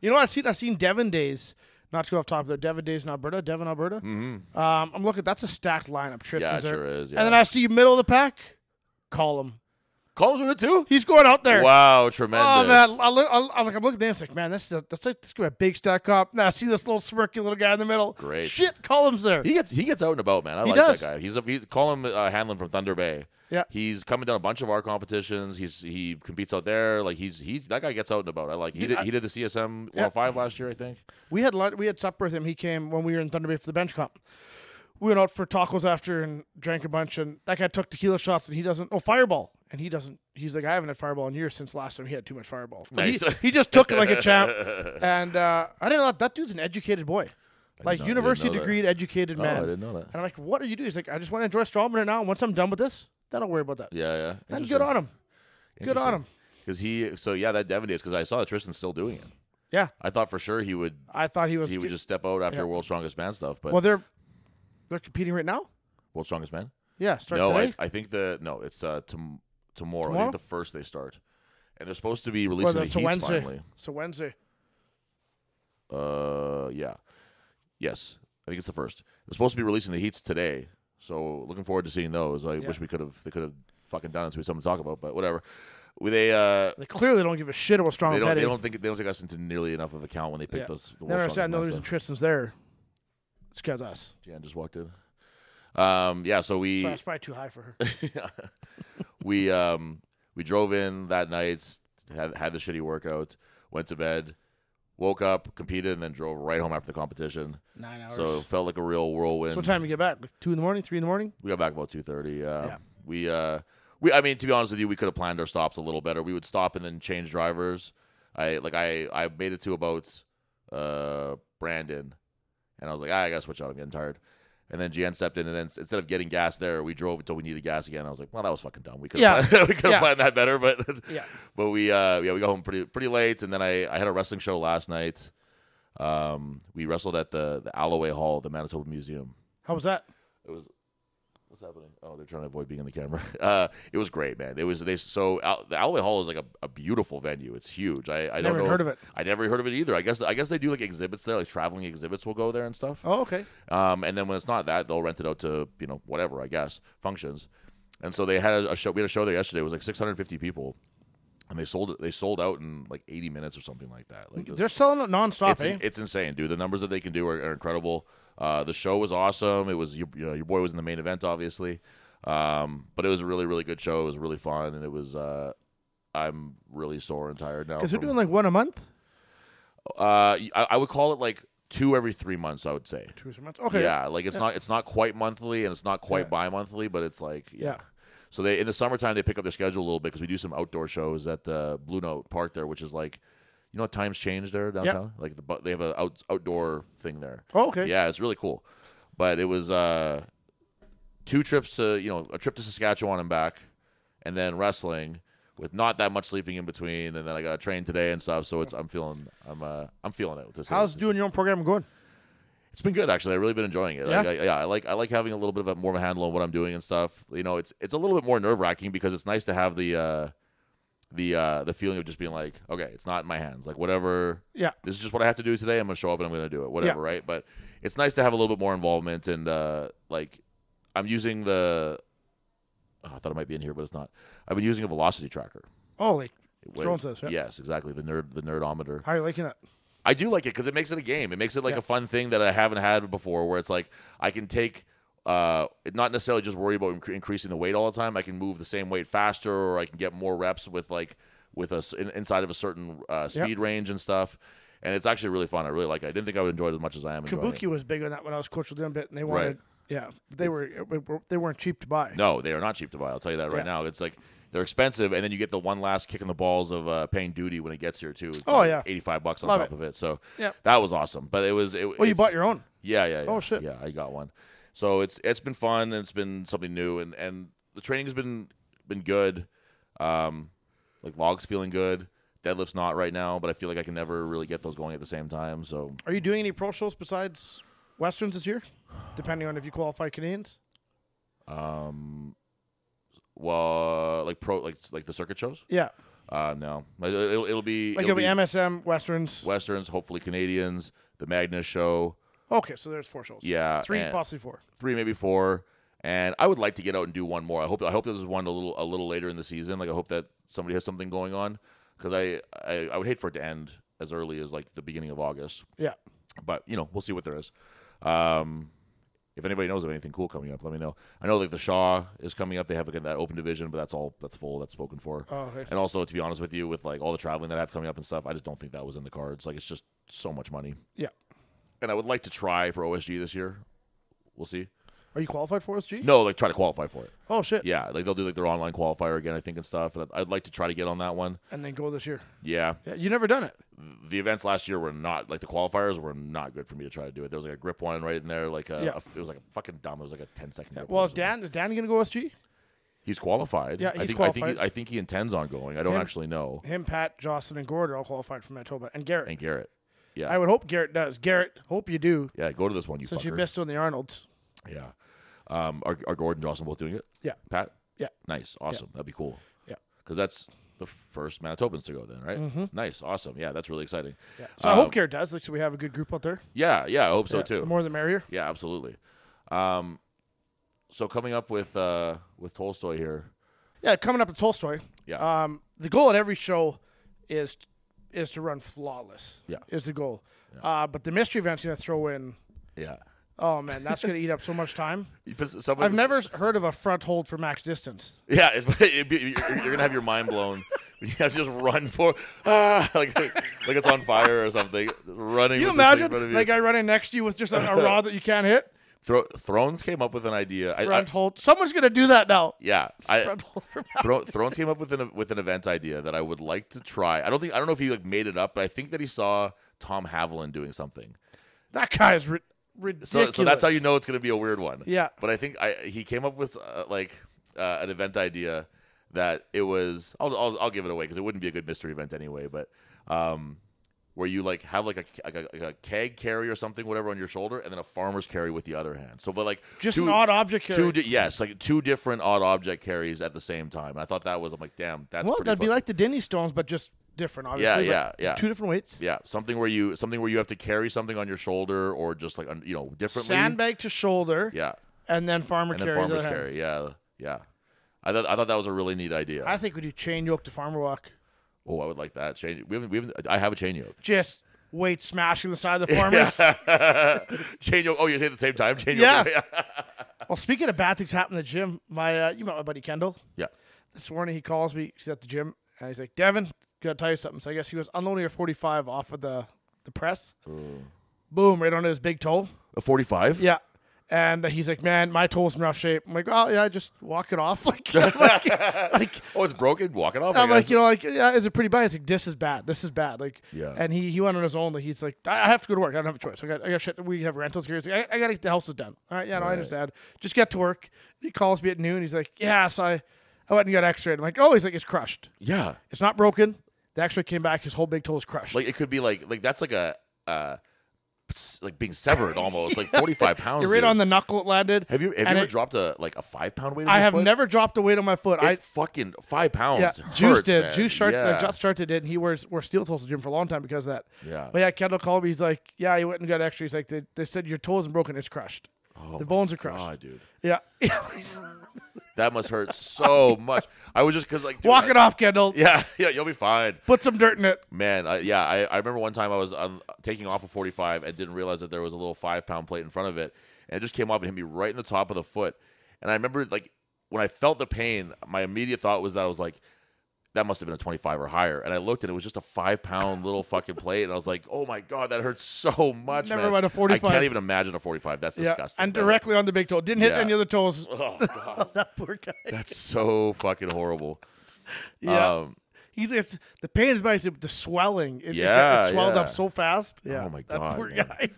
B: You know what I seen Devin days. Not to go off topic though. Devin days in Alberta.
A: Mm-hmm.
B: I'm looking. That's a stacked lineup. Tristan's
A: sure
B: there.
A: is. Yeah.
B: And then I see middle of the pack. Call him.
A: Collins doing it too?
B: He's going out there.
A: Wow, tremendous.
B: Oh, man. I'm looking at them. It's like, man, that's like this could be a big stack up. Now, see this little smirky little guy in the middle.
A: Great.
B: Shit, Column's there.
A: He gets out and about, man. I like
B: does.
A: that guy. He's call him Hanlon from Thunder Bay.
B: Yeah.
A: He's coming down a bunch of our competitions. He competes out there. Like that guy gets out and about. I like. He did the CSM 105 last year, I think.
B: We had supper with him. He came when we were in Thunder Bay for the bench comp. We went out for tacos after and drank a bunch, and that guy took tequila shots, and he doesn't. Oh, Fireball, and he doesn't. He's like, I haven't had Fireball in years since last time he had too much Fireball. But
A: nice.
B: he just took it like a champ, and I didn't know that dude's an educated boy, like university degreed, educated man.
A: I didn't know that.
B: And I'm like, what are you doing? He's like, I just want to enjoy Strawman right now, and once I'm done with this, then I'll worry about that.
A: Yeah.
B: And good on him. Good on him.
A: Because that Devin days, because I saw that Tristan's still doing it.
B: Yeah.
A: I thought for sure he would.
B: I thought he would
A: just step out after World's Strongest Man stuff. But
B: well, they're competing right now.
A: World's Strongest Man?
B: Yeah, start today?
A: I think it's tomorrow. I think the first they start. And they're supposed to be releasing the heats
B: Wednesday.
A: finally.
B: So Wednesday.
A: Yeah. Yes. I think it's the first. They're supposed to be releasing the heats today, so looking forward to seeing those. I wish they could have fucking done it so we had something to talk about, but whatever. They
B: clearly don't give a shit about strong petty.
A: They don't take us into nearly enough of account when they pick those.
B: They don't understand the reason Tristan's there. It's because us.
A: Jan just walked in. So we.
B: So that's probably too high for her.
A: We drove in that night, had the shitty workout, went to bed, woke up, competed, and then drove right home after the competition.
B: 9 hours.
A: So it felt like a real whirlwind.
B: So what time did you get back? Like 2 in the morning, 3 in the morning?
A: We got back about 2:30. I mean, to be honest with you, we could have planned our stops a little better. We would stop and then change drivers. I made it to about Brandon, and I was like, I gotta switch out. I'm getting tired. And then Jan stepped in, and then instead of getting gas there, we drove until we needed gas again. I was like, well, that was fucking dumb. We could have planned that better, but we got home pretty late, and then I had a wrestling show last night. We wrestled at the Alloway Hall, the Manitoba Museum.
B: How was that?
A: It was. What's happening? Oh, they're trying to avoid being in the camera. It was great, man. The Alloway Hall is like a beautiful venue. It's huge. I never
B: heard of it.
A: I never heard of it either. I guess they do like exhibits there, like traveling exhibits will go there and stuff.
B: Oh, okay.
A: And then when it's not that, they'll rent it out to whatever, I guess, functions. And so they had a show. We had a show there yesterday. It was like 650 people, and they sold out in like 80 minutes or something like that. Like
B: they're selling it nonstop.
A: It's insane, dude. The numbers that they can do are incredible. The show was awesome. It was your boy was in the main event, obviously, but it was a really, really good show. It was really fun, and it was. I'm really sore and tired now.
B: Because they're doing like one a month.
A: I would call it like 2 every 3 months. I would say
B: 2 or 3 months. Okay.
A: Yeah, like it's not quite monthly and it's not quite bi-monthly, but it's like So they in the summertime they pick up their schedule a little bit because we do some outdoor shows at the Blue Note Park there, which is like. You know, times change there downtown. Like they have an outdoor thing there.
B: Oh, okay.
A: Yeah, it's really cool. But it was 2 trips to a trip to Saskatchewan and back, and then wrestling with not that much sleeping in between, and then I got to train today and stuff. So I'm feeling it.
B: How's doing your own program going?
A: It's been good actually. I've really been enjoying it.
B: Yeah?
A: I like having a little bit of more of a handle on what I'm doing and stuff. You know, it's a little bit more nerve-wracking because it's nice to have the feeling of just being like, okay, it's not in my hands. Like whatever. Yeah. This is just what I have to do today. I'm gonna show up and I'm gonna do it. Whatever, right? But it's nice to have a little bit more involvement and like I'm using I thought it might be in here, but it's not. I've been using a velocity tracker.
B: Oh, like Throne says.
A: Yes, exactly. The nerdometer.
B: How are you liking it?
A: I do like it because it makes it a game. It makes it like a fun thing that I haven't had before, where it's like I can take. Not necessarily just worry about increasing the weight all the time. I can move the same weight faster, or I can get more reps with inside of a certain speed range and stuff. And it's actually really fun. I really like it. I didn't think I would enjoy it as much as I am enjoying it.
B: Kabuki was big on that when I was coaching them a bit, and they wanted, they weren't cheap to buy.
A: No, they are not cheap to buy. I'll tell you that right now. It's like they're expensive, and then you get the one last kick in the balls of paying duty when it gets here too. It's $85 on top of it. So that was awesome. But it was.
B: You bought your own?
A: Yeah.
B: Oh shit.
A: Yeah, I got one. So it's been fun and it's been something new and the training has been good. Like log's feeling good. Deadlift's not right now, but I feel like I can never really get those going at the same time. So
B: are you doing any pro shows besides Westerns this year? Depending on if you qualify Canadians?
A: Well, like the circuit shows?
B: Yeah.
A: No. It'll be
B: MSM, Westerns,
A: hopefully Canadians, the Magnus show.
B: Okay, so there's 4 shows.
A: Yeah,
B: 3, possibly 4.
A: 3, maybe 4. And I would like to get out and do one more. I hope there's one a little later in the season. Like I hope that somebody has something going on because I would hate for it to end as early as like the beginning of August.
B: Yeah.
A: But we'll see what there is. If anybody knows of anything cool coming up, let me know. I know like the Shaw is coming up. They have that open division, but that's full. That's spoken for.
B: Oh, okay.
A: And also, to be honest with you, with like all the traveling that I have coming up and stuff, I just don't think that was in the cards. Like it's just so much money.
B: Yeah.
A: And I would like to try for OSG this year. We'll see.
B: Are you qualified for OSG?
A: No, like try to qualify for it.
B: Oh shit.
A: Yeah, like they'll do like their online qualifier again, I think, and stuff. And I'd like to try to get on that one.
B: And then go this year.
A: Yeah.
B: You never done it.
A: The events last year were not like the qualifiers were not good for me to try to do it. There was like a grip one right in there, like it was like a fucking dumb. It was like a 10-second.
B: Yeah. Well, is Danny gonna go OSG?
A: He's qualified.
B: Yeah, he's qualified.
A: I think he intends on going. I don't actually know.
B: Him, Pat, Jocelyn, and Gord are all qualified for Manitoba, and Garrett.
A: Yeah.
B: I would hope Garrett does. Garrett, hope you do.
A: Yeah, go to this one, you
B: Since
A: fucker.
B: you missed on the Arnolds.
A: Yeah. Are Gord and Jocelyn both doing it?
B: Yeah.
A: Pat?
B: Yeah.
A: Nice. Awesome.
B: Yeah.
A: That'd be cool.
B: Yeah.
A: Because the first Manitobans to go then, right?
B: Mm-hmm.
A: Nice, awesome. Yeah, that's really exciting.
B: Yeah. So I hope Care does. Like, so we have a good group out there.
A: Yeah, I hope so
B: Yeah,
A: too.
B: The more the merrier.
A: Yeah, absolutely. So coming up with Tolstoy here.
B: Yeah, coming up to Tolstoy.
A: Yeah.
B: The goal at every show is to run flawless.
A: Yeah.
B: Is the goal. Yeah. But the mystery event's gonna throw in.
A: Yeah.
B: Oh man, that's gonna eat up so much time.
A: I've
B: I've never heard of a front hold for max distance.
A: Yeah, you're gonna have your mind blown. You have to just run for like it's on fire or something. Running.
B: Can you
A: with this thing in
B: imagine
A: front of you.
B: that guy running next to you with just a rod that you can't hit?
A: Thrones came up with an idea.
B: Front hold. Someone's gonna do that now.
A: Yeah,
B: Front hold for max.
A: Thrones came up with an event idea that I would like to try. I don't know if he made it up, but I think that he saw Tom Haviland doing something.
B: That guy is ridiculous.
A: So that's how you know it's going to be a weird one.
B: Yeah.
A: But I think he came up with an event idea that it was. I'll give it away because it wouldn't be a good mystery event anyway. But where you have a keg carry or something, whatever, on your shoulder, and then a farmer's carry with the other hand. So, but
B: just an odd object carry.
A: Two different odd object carries at the same time. And I thought that was. I'm like, damn, that's
B: well,
A: pretty
B: that'd
A: fun.
B: be like the Denny Stones, but just different. Obviously.
A: Yeah.
B: Two different weights.
A: Yeah, something where you have to carry something on your shoulder or just differently.
B: Sandbag to shoulder.
A: Yeah.
B: And then farmer's carry.
A: Yeah. I thought that was a really neat idea.
B: I think we do chain yoke to farmer walk.
A: Oh, I would like that. Chain. We haven't. I have a chain yoke.
B: Just weight smashing the side of the farmers.
A: Chain yoke. Oh, you say at the same time. Chain
B: Yeah.
A: yoke.
B: Well, speaking of bad things happening in the gym, you met my buddy Kendall.
A: Yeah.
B: This morning he calls me. He's at the gym and he's like, "Devin, gotta tell you something." So I guess he was unloading a 45 off of the press. Boom, right on his big toe.
A: A 45.
B: Yeah. And he's like, "Man, my toe's in rough shape." I'm like, "Oh yeah, just walk it off."
A: Oh, it's broken. Walk it off.
B: I'm like, yeah, is it pretty bad? He's like, this is bad. Like,
A: yeah.
B: And he went on his own. Like, he's like, I have to go to work. I don't have a choice. I got shit. We have rentals here. He's like, I got to get the houses done. All right, yeah, no, I understand. Just get to work. He calls me at noon. He's like, yeah, so I went and got x-rayed. I'm like, oh, he's like, it's crushed.
A: Yeah.
B: It's not broken. The x-ray came back. His whole big toe is crushed.
A: Like, it could be like that's like a like being severed almost, like 45 pounds.
B: You're right on the knuckle it landed.
A: Have you ever dropped a 5-pound weight on
B: I
A: your
B: have
A: foot?
B: never dropped a weight on my foot.
A: Fucking 5 pounds.
B: Yeah,
A: hurts,
B: Juice did.
A: man.
B: Juice started.
A: Yeah.
B: Just started did. And he wears steel toes to the gym for a long time because of that.
A: Yeah.
B: But yeah, Kendall called me. He's like, yeah, he went and got x-rays. He's like, they said your toe isn't broken. It's crushed.
A: Oh,
B: the bones are crushed.
A: God, dude.
B: Yeah.
A: That must hurt so much. I was just because dude,
B: walk it off, Kendall.
A: Yeah, you'll be fine.
B: Put some dirt in it.
A: Man, I remember one time I was taking off a 45 and didn't realize that there was a little 5-pound plate in front of it, and it just came off and hit me right in the top of the foot. And I remember when I felt the pain, my immediate thought was that I was like, that must have been a 25 or higher. And I looked and it was just a 5-pound little fucking plate. And I was like, oh my God, that hurts so much.
B: Never
A: man.
B: mind a 45.
A: I can't even imagine a 45. That's disgusting.
B: And directly on the big toe. Didn't hit any of the toes.
A: Oh, God.
B: That poor guy.
A: That's so fucking horrible.
B: Yeah. The pain is bad. The swelling. It swelled up so fast. Yeah.
A: Oh my God.
B: That poor
A: man.
B: guy.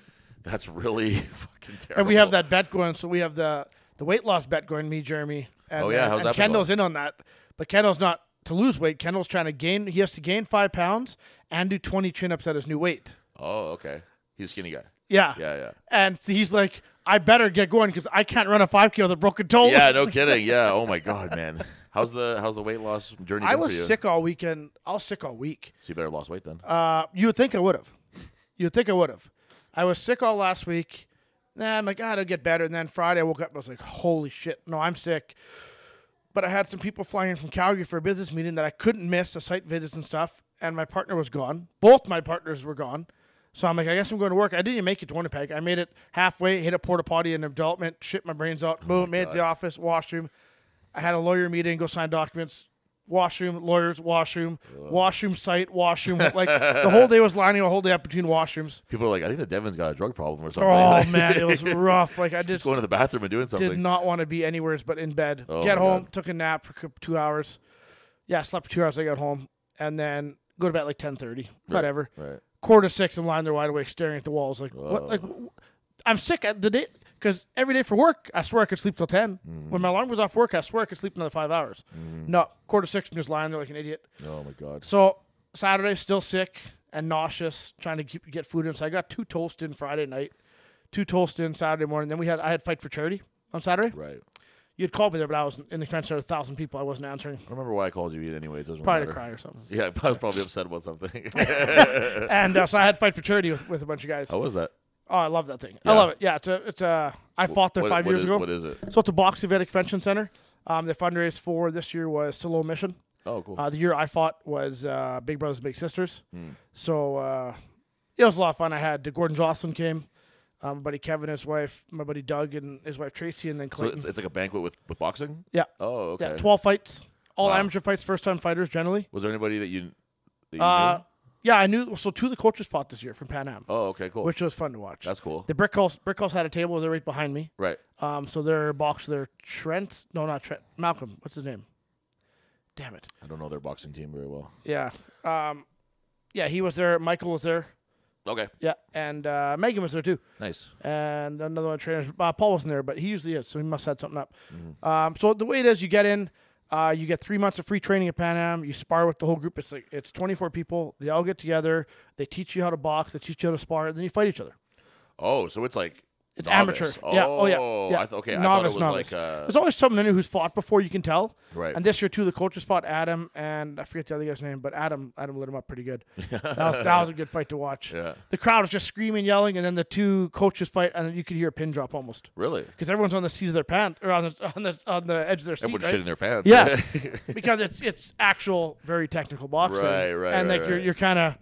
A: That's really fucking terrible.
B: And we have that bet going. So we have the weight loss bet going, me, Jeremy. And,
A: how's that
B: and
A: been
B: Kendall's
A: going?
B: in on that. But Kendall's not to lose weight. Kendall's trying to gain. He has to gain 5 pounds and do 20 chin-ups at his new weight.
A: Oh, okay. He's a skinny guy.
B: Yeah.
A: Yeah.
B: And so he's like, I better get going because I can't run a 5K with a broken toe.
A: Yeah, no kidding. Yeah. Oh my God, man. How's the weight loss journey been
B: I was
A: for you?
B: sick all weekend. I was sick all week.
A: So you better lost weight then.
B: You would think I would have. I was sick all last week. I'm like, God, it'll get better. And then Friday I woke up and I was like, holy shit, no, I'm sick. But I had some people flying in from Calgary for a business meeting that I couldn't miss, the site visits and stuff. And my partner was gone. Both my partners were gone. So I'm like, I guess I'm going to work. I didn't even make it to Winnipeg. I made it halfway, hit a porta potty in development, shit my brains out, boom, made it to the office, washroom. I had a lawyer meeting, go sign documents. Washroom, lawyers, washroom site, washroom. Like the whole day was lining a whole day up between washrooms.
A: People are like, I think that Devin's got a drug problem or something.
B: Oh man, it was rough. Like I just
A: going to the bathroom and doing something.
B: did not want to be anywhere but in bed.
A: Oh,
B: Get
A: my
B: home,
A: God.
B: took a nap for 2 hours. Yeah, slept for 2 hours. I got home and then go to bed like 10:30. Whatever.
A: Right.
B: 5:45, I'm lying there wide awake, staring at the walls. Like what? Like I'm sick at the day because every day for work, I swear I could sleep till 10. When my alarm was off work, I swear I could sleep another 5 hours. No, 5:45, I'm just lying there like an idiot.
A: Oh my God.
B: So Saturday, still sick and nauseous, trying to get food in. So I got 2 toast in Friday night, 2 toast in Saturday morning. Then I had fight for charity on Saturday.
A: Right.
B: You'd called me there, but I was in the convention center, 1,000 people. I wasn't answering.
A: I don't remember why I called you anyway. It doesn't
B: Probably
A: matter.
B: to cry or something.
A: Yeah, I was probably upset about something.
B: And so I had Fight for Charity with a bunch of guys.
A: How was that?
B: Oh, I love that thing.
A: Yeah.
B: I love it. Yeah, I fought there 5 years ago.
A: What is it?
B: So it's a boxing event at Convention Center. The fundraise for this year was Siloam Mission.
A: Oh, cool.
B: The year I fought was Big Brothers Big Sisters. So it was a lot of fun. I had Gordon Jocelyn came, my buddy Kevin, his wife, my buddy Doug, and his wife Tracy, and then
A: So
B: Clayton.
A: it's like a banquet with boxing?
B: Yeah.
A: Oh, okay.
B: Yeah, 12 fights. All
A: Wow.
B: amateur fights, first-time fighters generally.
A: Was there anybody that you knew?
B: Yeah, I knew. So 2 of the coaches fought this year from Pan Am,
A: Oh, okay, cool.
B: which was fun to watch.
A: That's cool.
B: The Brick House had a table. They're right behind me.
A: Right.
B: So their boxer, Trent. No, not Trent. Malcolm. What's his name? Damn it.
A: I don't know their boxing team very well.
B: Yeah. Yeah, he was there. Michael was there.
A: Okay.
B: Yeah, and Megan was there too.
A: Nice.
B: And another one of the trainers. Paul wasn't there, but he usually is, so he must have had something up. So the way it is, you get in, you get 3 months of free training at Pan Am. You spar with the whole group. It's 24 people. They all get together. They teach you how to box. They teach you how to spar. And then you fight each other.
A: Oh, so it's like
B: It's
A: novice.
B: amateur.
A: Oh,
B: Yeah. Oh, yeah. Yeah.
A: Okay.
B: Novice,
A: I thought it was
B: novice.
A: like
B: There's always someone in who's fought before, you can tell.
A: right.
B: And this year, 2 of the coaches fought, Adam, and I forget the other guy's name, but Adam lit him up pretty good. That was a good fight to watch.
A: Yeah.
B: The crowd was just screaming, yelling, and then the 2 coaches fight, and you could hear a pin drop almost.
A: Really?
B: Because everyone's on the seat of their pants, or on the edge of their seat,
A: Everyone's
B: right?
A: shitting their pants.
B: Yeah, because it's actual, very technical boxing.
A: Right,
B: and
A: right.
B: you're kind of,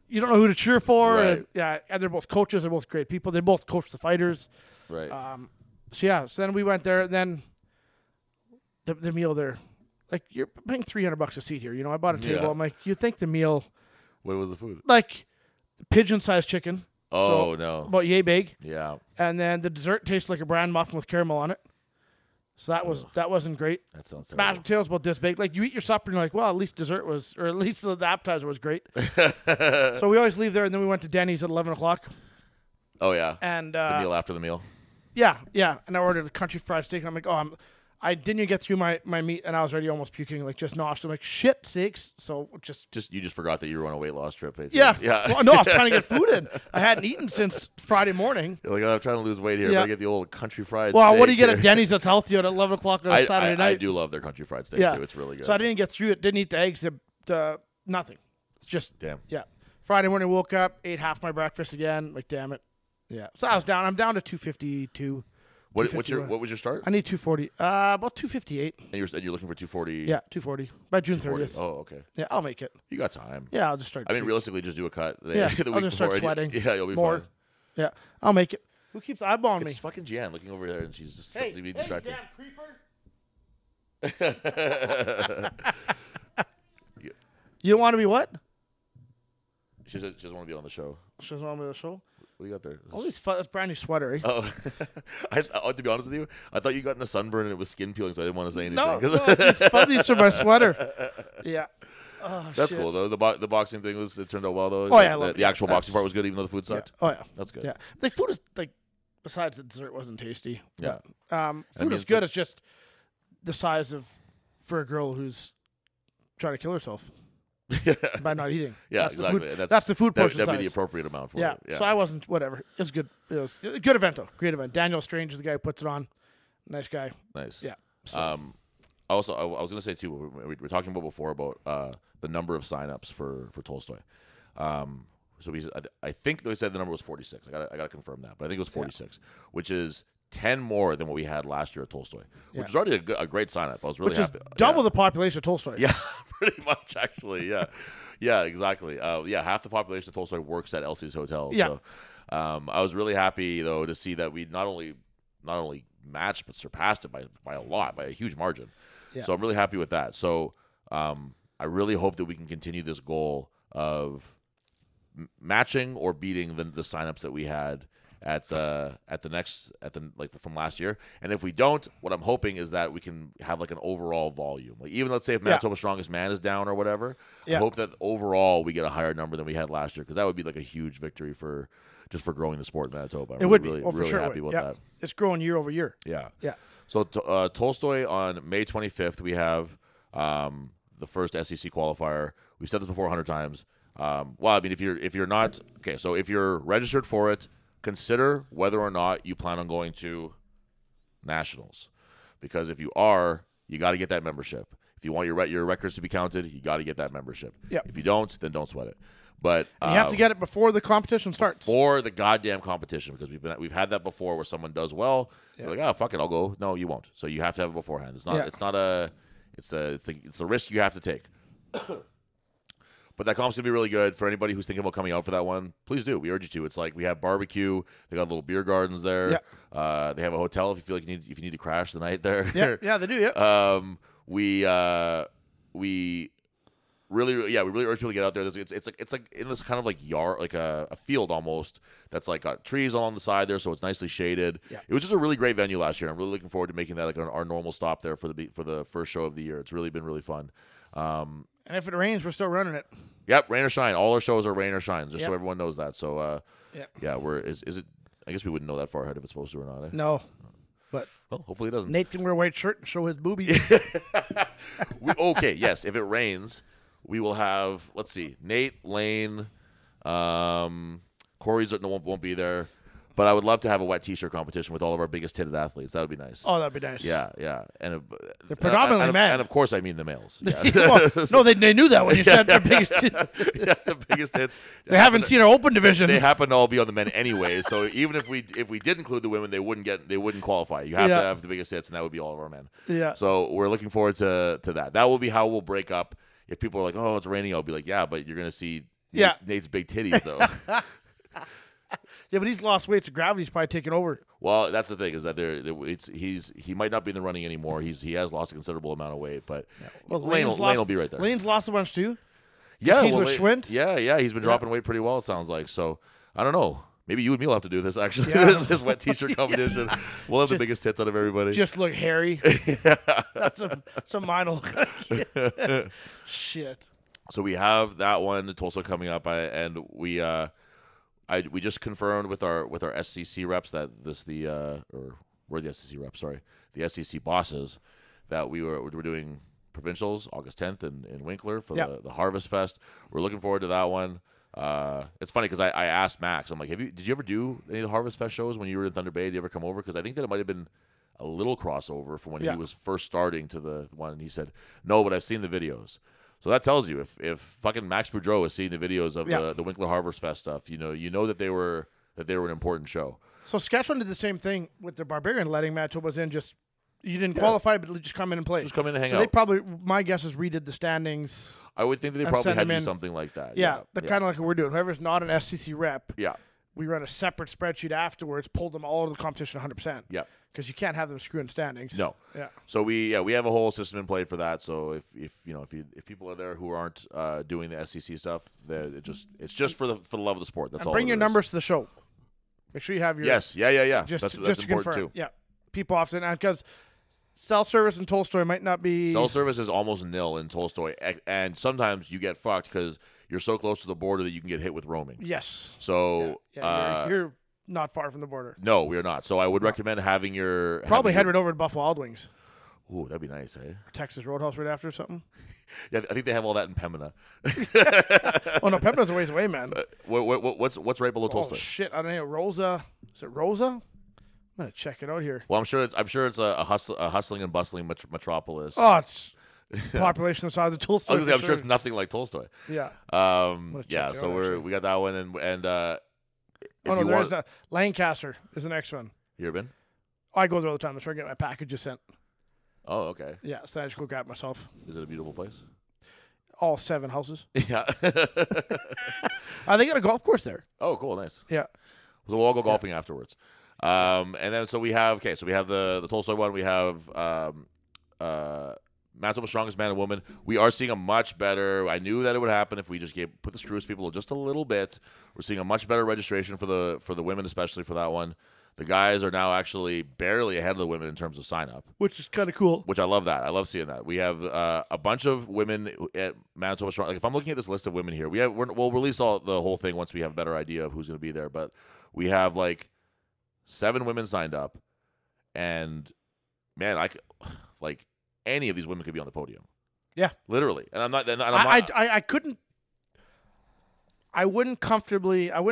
B: you don't know who to cheer for.
A: Right.
B: And, yeah, and they're both coaches. They're both great people. They both coach the fighters.
A: Right.
B: So then we went there. And then the meal there, like you're paying $300 a seat here. You know, I bought a table.
A: Yeah.
B: I'm like, you think the meal,
A: What was the food?
B: like pigeon-sized chicken.
A: Oh,
B: so
A: no.
B: about yay big.
A: Yeah.
B: And then the dessert tastes like a bran muffin with caramel on it. So that wasn't great.
A: That sounds
B: Mashed
A: terrible.
B: potatoes about this big. Like you eat your supper and you're like, well, at least dessert was, or at least the appetizer was great. So we always leave there, and then we went to Denny's at 11 o'clock.
A: Oh, yeah.
B: And
A: The meal after the meal.
B: yeah, and I ordered a country fried steak. And I'm like, I didn't even get through my meat, and I was already almost puking, like just nauseous. I'm like, shit sakes. So
A: You just forgot that you were on a weight loss trip. Basically.
B: yeah.
A: Yeah.
B: Well, no, I was trying to get food in. I hadn't eaten since Friday morning.
A: You're like, oh, I'm trying to lose weight here.
B: Yeah.
A: But I get the old country fried
B: Well,
A: steak
B: what do you get
A: here.
B: at Denny's that's healthy at 11 o'clock on a Saturday night?
A: I do love their country fried steak,
B: Yeah.
A: too. It's really good.
B: So I didn't get through it. Didn't eat the eggs. Nothing. It's just
A: Damn.
B: yeah. Friday morning, woke up, ate half my breakfast again. Like, damn it. Yeah. So I was down. I'm down to 252.
A: What was
B: 251.
A: your start?
B: I need 240. About 258.
A: And you're looking for 240.
B: Yeah, 240 by June
A: 240.
B: 30th.
A: Oh, okay.
B: Yeah, I'll make it.
A: You got time.
B: Yeah, I'll just start.
A: I mean, realistically, just do a cut.
B: Yeah,
A: the
B: I'll
A: week
B: just start
A: before, and
B: sweating
A: Yeah, you'll be
B: more.
A: fine.
B: Yeah, I'll make it. Who keeps eyeballing me?
A: It's fucking Jan looking over there, and she's just
B: Hey,
A: being
B: hey,
A: distracted.
B: damn creeper! You don't want to be what?
A: She doesn't want to be on the show.
B: She doesn't want me to show.
A: What do you got there?
B: Oh, that's brand new sweater. Eh?
A: Oh, to be honest with you, I thought you got in a sunburn and it was skin peeling, so I didn't want to say anything.
B: No, it's these fuzzies from my sweater. Yeah. Oh,
A: That's
B: shit.
A: cool though. The boxing thing it turned out well though.
B: Oh, yeah, I love
A: the actual
B: it.
A: boxing part was good, even though the food
B: Yeah.
A: sucked.
B: Oh yeah.
A: That's good.
B: Yeah. The food is like, besides the dessert wasn't tasty.
A: Yeah.
B: Food
A: mean,
B: is
A: it's
B: good.
A: like-
B: It's just the size of for a girl who's trying to kill herself by not eating.
A: Yeah,
B: That's
A: exactly.
B: The food, that's the food portion
A: That'd be the
B: size.
A: appropriate amount for
B: Yeah.
A: it. Yeah.
B: So I wasn't whatever. It was good. It was a good event though. Great event. Daniel Strange is the guy who puts it on. Nice guy.
A: Nice.
B: Yeah. So,
A: I was going to say too. We were talking about before about the number of signups for Tolstoy. So I think they said the number was 46. I got to confirm that, but I think it was 46, which is 10 more than what we had last year at Tolstoy, which is already a great sign up. I was really
B: which is
A: happy.
B: double the population of Tolstoy.
A: Yeah, pretty much actually. Yeah, yeah, exactly. Half the population of Tolstoy works at Elsie's Hotel.
B: Yeah.
A: So, I was really happy though to see that we not only matched but surpassed it by a lot, by a huge margin.
B: Yeah.
A: So I'm really happy with that. So I really hope that we can continue this goal of matching or beating the signups that we had from last year. And if we don't, what I'm hoping is that we can have like an overall volume. Like even let's say if Manitoba's Strongest Man is down or whatever, I hope that overall we get a higher number than we had last year, because that would be like a huge victory for growing the sport in Manitoba.
B: It would be.
A: really,
B: Oh, for
A: really
B: sure.
A: happy about that.
B: It's growing year over year.
A: Yeah.
B: Yeah.
A: So Tolstoy on May 25th, we have the first SEC qualifier. We've said this before 100 times. Well, I mean, if you're not okay, so if you're registered for it, consider whether or not you plan on going to nationals. because if you are, you got to get that membership. If you want your records to be counted, you got to get that membership.
B: Yep.
A: If you don't, then don't sweat it. But
B: And you have to get it before the competition starts.
A: Before the goddamn competition, because we've had that before where someone does well, they're like, oh fuck it, I'll go. No, you won't. So you have to have it beforehand. It's the risk you have to take. But that comp's gonna be really good for anybody who's thinking about coming out for that one. Please do. We urge you to. It's like we have barbecue. They got little beer gardens there.
B: Yeah.
A: They have a hotel if you feel like you need to crash the night there.
B: Yeah, they do. Yeah.
A: We really urge people to get out there. It's like in this kind of like yard, like a field almost. That's like got trees along the side there, so it's nicely shaded.
B: Yeah.
A: It was just a really great venue last year. I'm really looking forward to making that like our normal stop there for the first show of the year. It's really been really fun.
B: And if it rains, we're still running it.
A: Yep, rain or shine. All our shows are rain or shine, just so
B: Yep.
A: everyone knows that. So,
B: Yeah.
A: is it? I guess we wouldn't know that far ahead if it's supposed to or not. Eh?
B: No. But
A: Well, hopefully it doesn't.
B: Nate can wear a white shirt and show his boobies.
A: Okay, yes. If it rains, we will have. Let's see, Nate, Lane, Corey's won't be there. But I would love to have a wet T-shirt competition with all of our biggest hitted athletes. That would be nice.
B: Oh, that'd be nice.
A: Yeah, and
B: They're predominantly men.
A: and of course I mean the males. Yeah,
B: Well, no, they knew that when you said their biggest.
A: yeah, the biggest hits.
B: They haven't seen our open division.
A: They happen to all be on the men anyway. So even if we did include the women, they wouldn't qualify. You have to have the biggest hits, and that would be all of our men.
B: Yeah.
A: So we're looking forward to that. That will be how we'll break up. If people are like, "Oh, it's raining," I'll be like, "Yeah, but you're gonna see Nate's big titties though."
B: Yeah, but he's lost weight, so gravity's probably taken over.
A: Well, that's the thing is that he might not be in the running anymore. He has lost a considerable amount of weight, but Lane will be right there.
B: Lane's lost a bunch too.
A: Yeah,
B: he's with Schwint.
A: Yeah, he's been dropping weight pretty well. It sounds like. So I don't know. Maybe you and me will have to do this actually.
B: Yeah.
A: this wet T-shirt competition. We'll have the biggest tits out of everybody.
B: Just look hairy. That's some minor. Shit.
A: So we have that one, Tulsa coming up, and we just confirmed with our SCC reps that we're the SCC reps, sorry, the SCC bosses, that we're doing provincials August 10th in Winkler for the Harvest Fest. We're looking forward to that one. It's funny because I asked Max, I'm like, did you ever do any of the Harvest Fest shows when you were in Thunder Bay? Did you ever come over? Because I think that it might have been a little crossover from when he was first starting to the one. And he said, no, but I've seen the videos. So that tells you if fucking Max Boudreau has seen the videos of the Winkler Harvest Fest stuff, you know that they were an important show.
B: So Saskatchewan did the same thing with the Barbarian letting Manitoba's in. Just you didn't qualify, but just come in and play.
A: Just come in and hang
B: so
A: out.
B: they probably, my guess is, redid the standings.
A: I would think that they probably had to do something like that.
B: Yeah, kind of like what we're doing. Whoever's not an SCC rep, we run a separate spreadsheet afterwards, pull them all to the competition 100%.
A: Yeah.
B: Because you can't have them screwing standings.
A: No.
B: Yeah.
A: So we have a whole system in play for that. So if people are there who aren't doing the SCC stuff, it's just for the love of the sport. That's
B: and
A: all.
B: Bring your numbers to the show. Make sure you have your
A: Yes. Yeah.
B: Just
A: that's
B: to
A: important
B: confirm.
A: too.
B: Yeah. People often because cell service in Tolstoy might not be.
A: Cell service is almost nil in Tolstoy, and sometimes you get fucked because you're so close to the border that you can get hit with roaming.
B: Yes.
A: So
B: you're not far from the border.
A: No, we are not. So I would recommend having your
B: head right over to Buffalo Wild Wings.
A: Ooh, that'd be nice, eh?
B: Or Texas Roadhouse right after or something.
A: Yeah, I think they have all that in Pembina.
B: Oh no, Pembina's a ways away, man.
A: What's right below Tolstoy?
B: Oh shit, I don't know. Rosa. Is it Rosa? I'm gonna check it out here.
A: Well, I'm sure it's a hustling and bustling metropolis.
B: Oh, it's population the size of Tolstoy.
A: I'm sure it's nothing like Tolstoy.
B: Yeah.
A: Yeah. So we got that one, and
B: there is not. Lancaster is the next one.
A: You ever been?
B: I go there all the time. That's where I get my packages sent.
A: Oh, okay.
B: Yeah, so I just go grab myself.
A: Is it a beautiful place?
B: All 7 houses.
A: Yeah.
B: They got a golf course there.
A: Oh, cool, nice.
B: Yeah.
A: So we'll all go golfing afterwards. And then so we have the Tolstoy one. We have Manitoba's Strongest Man and Woman. We are seeing a much better. I knew that it would happen if we just put the screws people just a little bit. We're seeing a much better registration for the women, especially for that one. The guys are now actually barely ahead of the women in terms of sign up,
B: which is kind of cool.
A: Which I love that. I love seeing that. We have a bunch of women at Manitoba Strong. Like if I'm looking at this list of women here, we'll release the whole thing once we have a better idea of who's going to be there. But we have like 7 women signed up, and man, like any of these women could be on the podium.
B: Yeah,
A: literally. And I'm not.
B: I couldn't. I wouldn't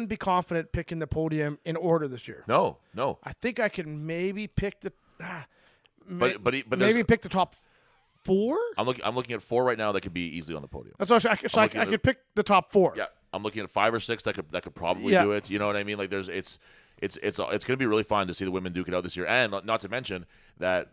B: be confident picking the podium in order this year.
A: No.
B: I think I can maybe pick
A: but there's,
B: maybe pick the top 4.
A: I'm looking at 4 right now that could be easily on the podium.
B: That's what I could pick the top 4.
A: Yeah, I'm looking at 5 or 6 that could probably
B: Yeah.
A: do it. You know what I mean? Like it's going to be really fun to see the women duke it out this year, and not to mention that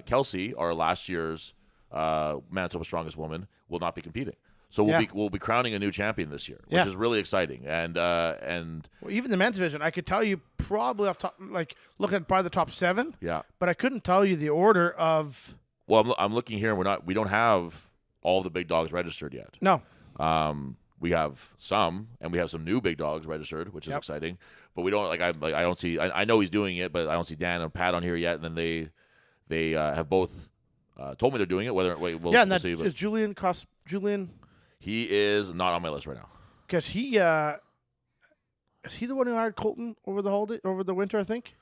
A: Kelsey, our last year's Manitoba Strongest Woman, will not be competing. So we'll be crowning a new champion this year, which is really exciting. And
B: well, even the men's division, I could tell you probably off top, like looking at probably the top 7.
A: Yeah,
B: but I couldn't tell you the order of.
A: Well, I'm looking here, and we don't have all the big dogs registered yet.
B: No.
A: We have some, and we have some new big dogs registered, which is exciting. But we don't I don't see. I know he's doing it, but I don't see Dan and Pat on here yet. And then they have both told me they're doing it. We'll see.
B: Is Julian Julian?
A: He is not on my list right now.
B: Because he is he the one who hired Colton over the winter? I think.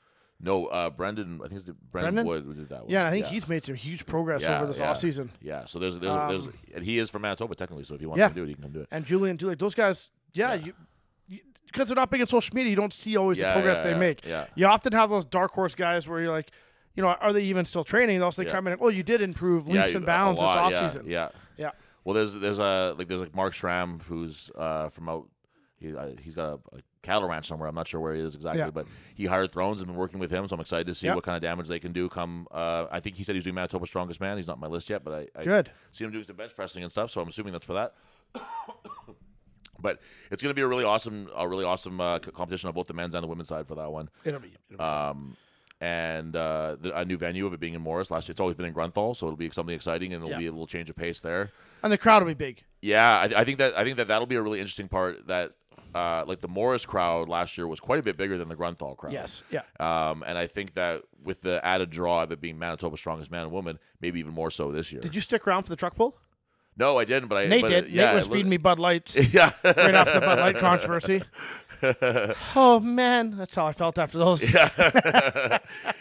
A: No, Brendan. I think it's Brendan Wood who did that one.
B: Yeah, and I think he's made some huge progress over this offseason.
A: Yeah, so there's and he is from Manitoba technically. So if he wants to do it, he can come do it.
B: And Julian, those guys, because they're not big in social media, you don't see always the progress they make.
A: Yeah.
B: You often have those dark horse guys where you're like, are they even still training? They'll say, come in, you did improve leaps and bounds this offseason.
A: Yeah. Well, there's Mark Schramm who's from out. He's got a cattle ranch somewhere. I'm not sure where he is exactly, but he hired Thrones and been working with him. So I'm excited to see what kind of damage they can do. I think he said he's doing Manitoba Strongest Man. He's not on my list yet, but I see him doing some bench pressing and stuff. So I'm assuming that's for that. But it's going to be a really awesome competition on both the men's and the women's side for that one.
B: It'll be fun.
A: And a new venue of it being in Morris last year. It's always been in Grunthal, so it'll be something exciting, and it'll be a little change of pace there.
B: And the crowd will be big.
A: Yeah, I think that'll be a really interesting part. That like the Morris crowd last year was quite a bit bigger than the Grunthal crowd.
B: Yes, yeah.
A: And I think that with the added draw of it being Manitoba's Strongest Man and Woman, maybe even more so this year.
B: Did you stick around for the truck pull?
A: No, I didn't. But
B: Nate did. Nate was feeding me Bud Lights. Right after the Bud Light controversy. Oh man, that's how I felt after those.
A: Yeah.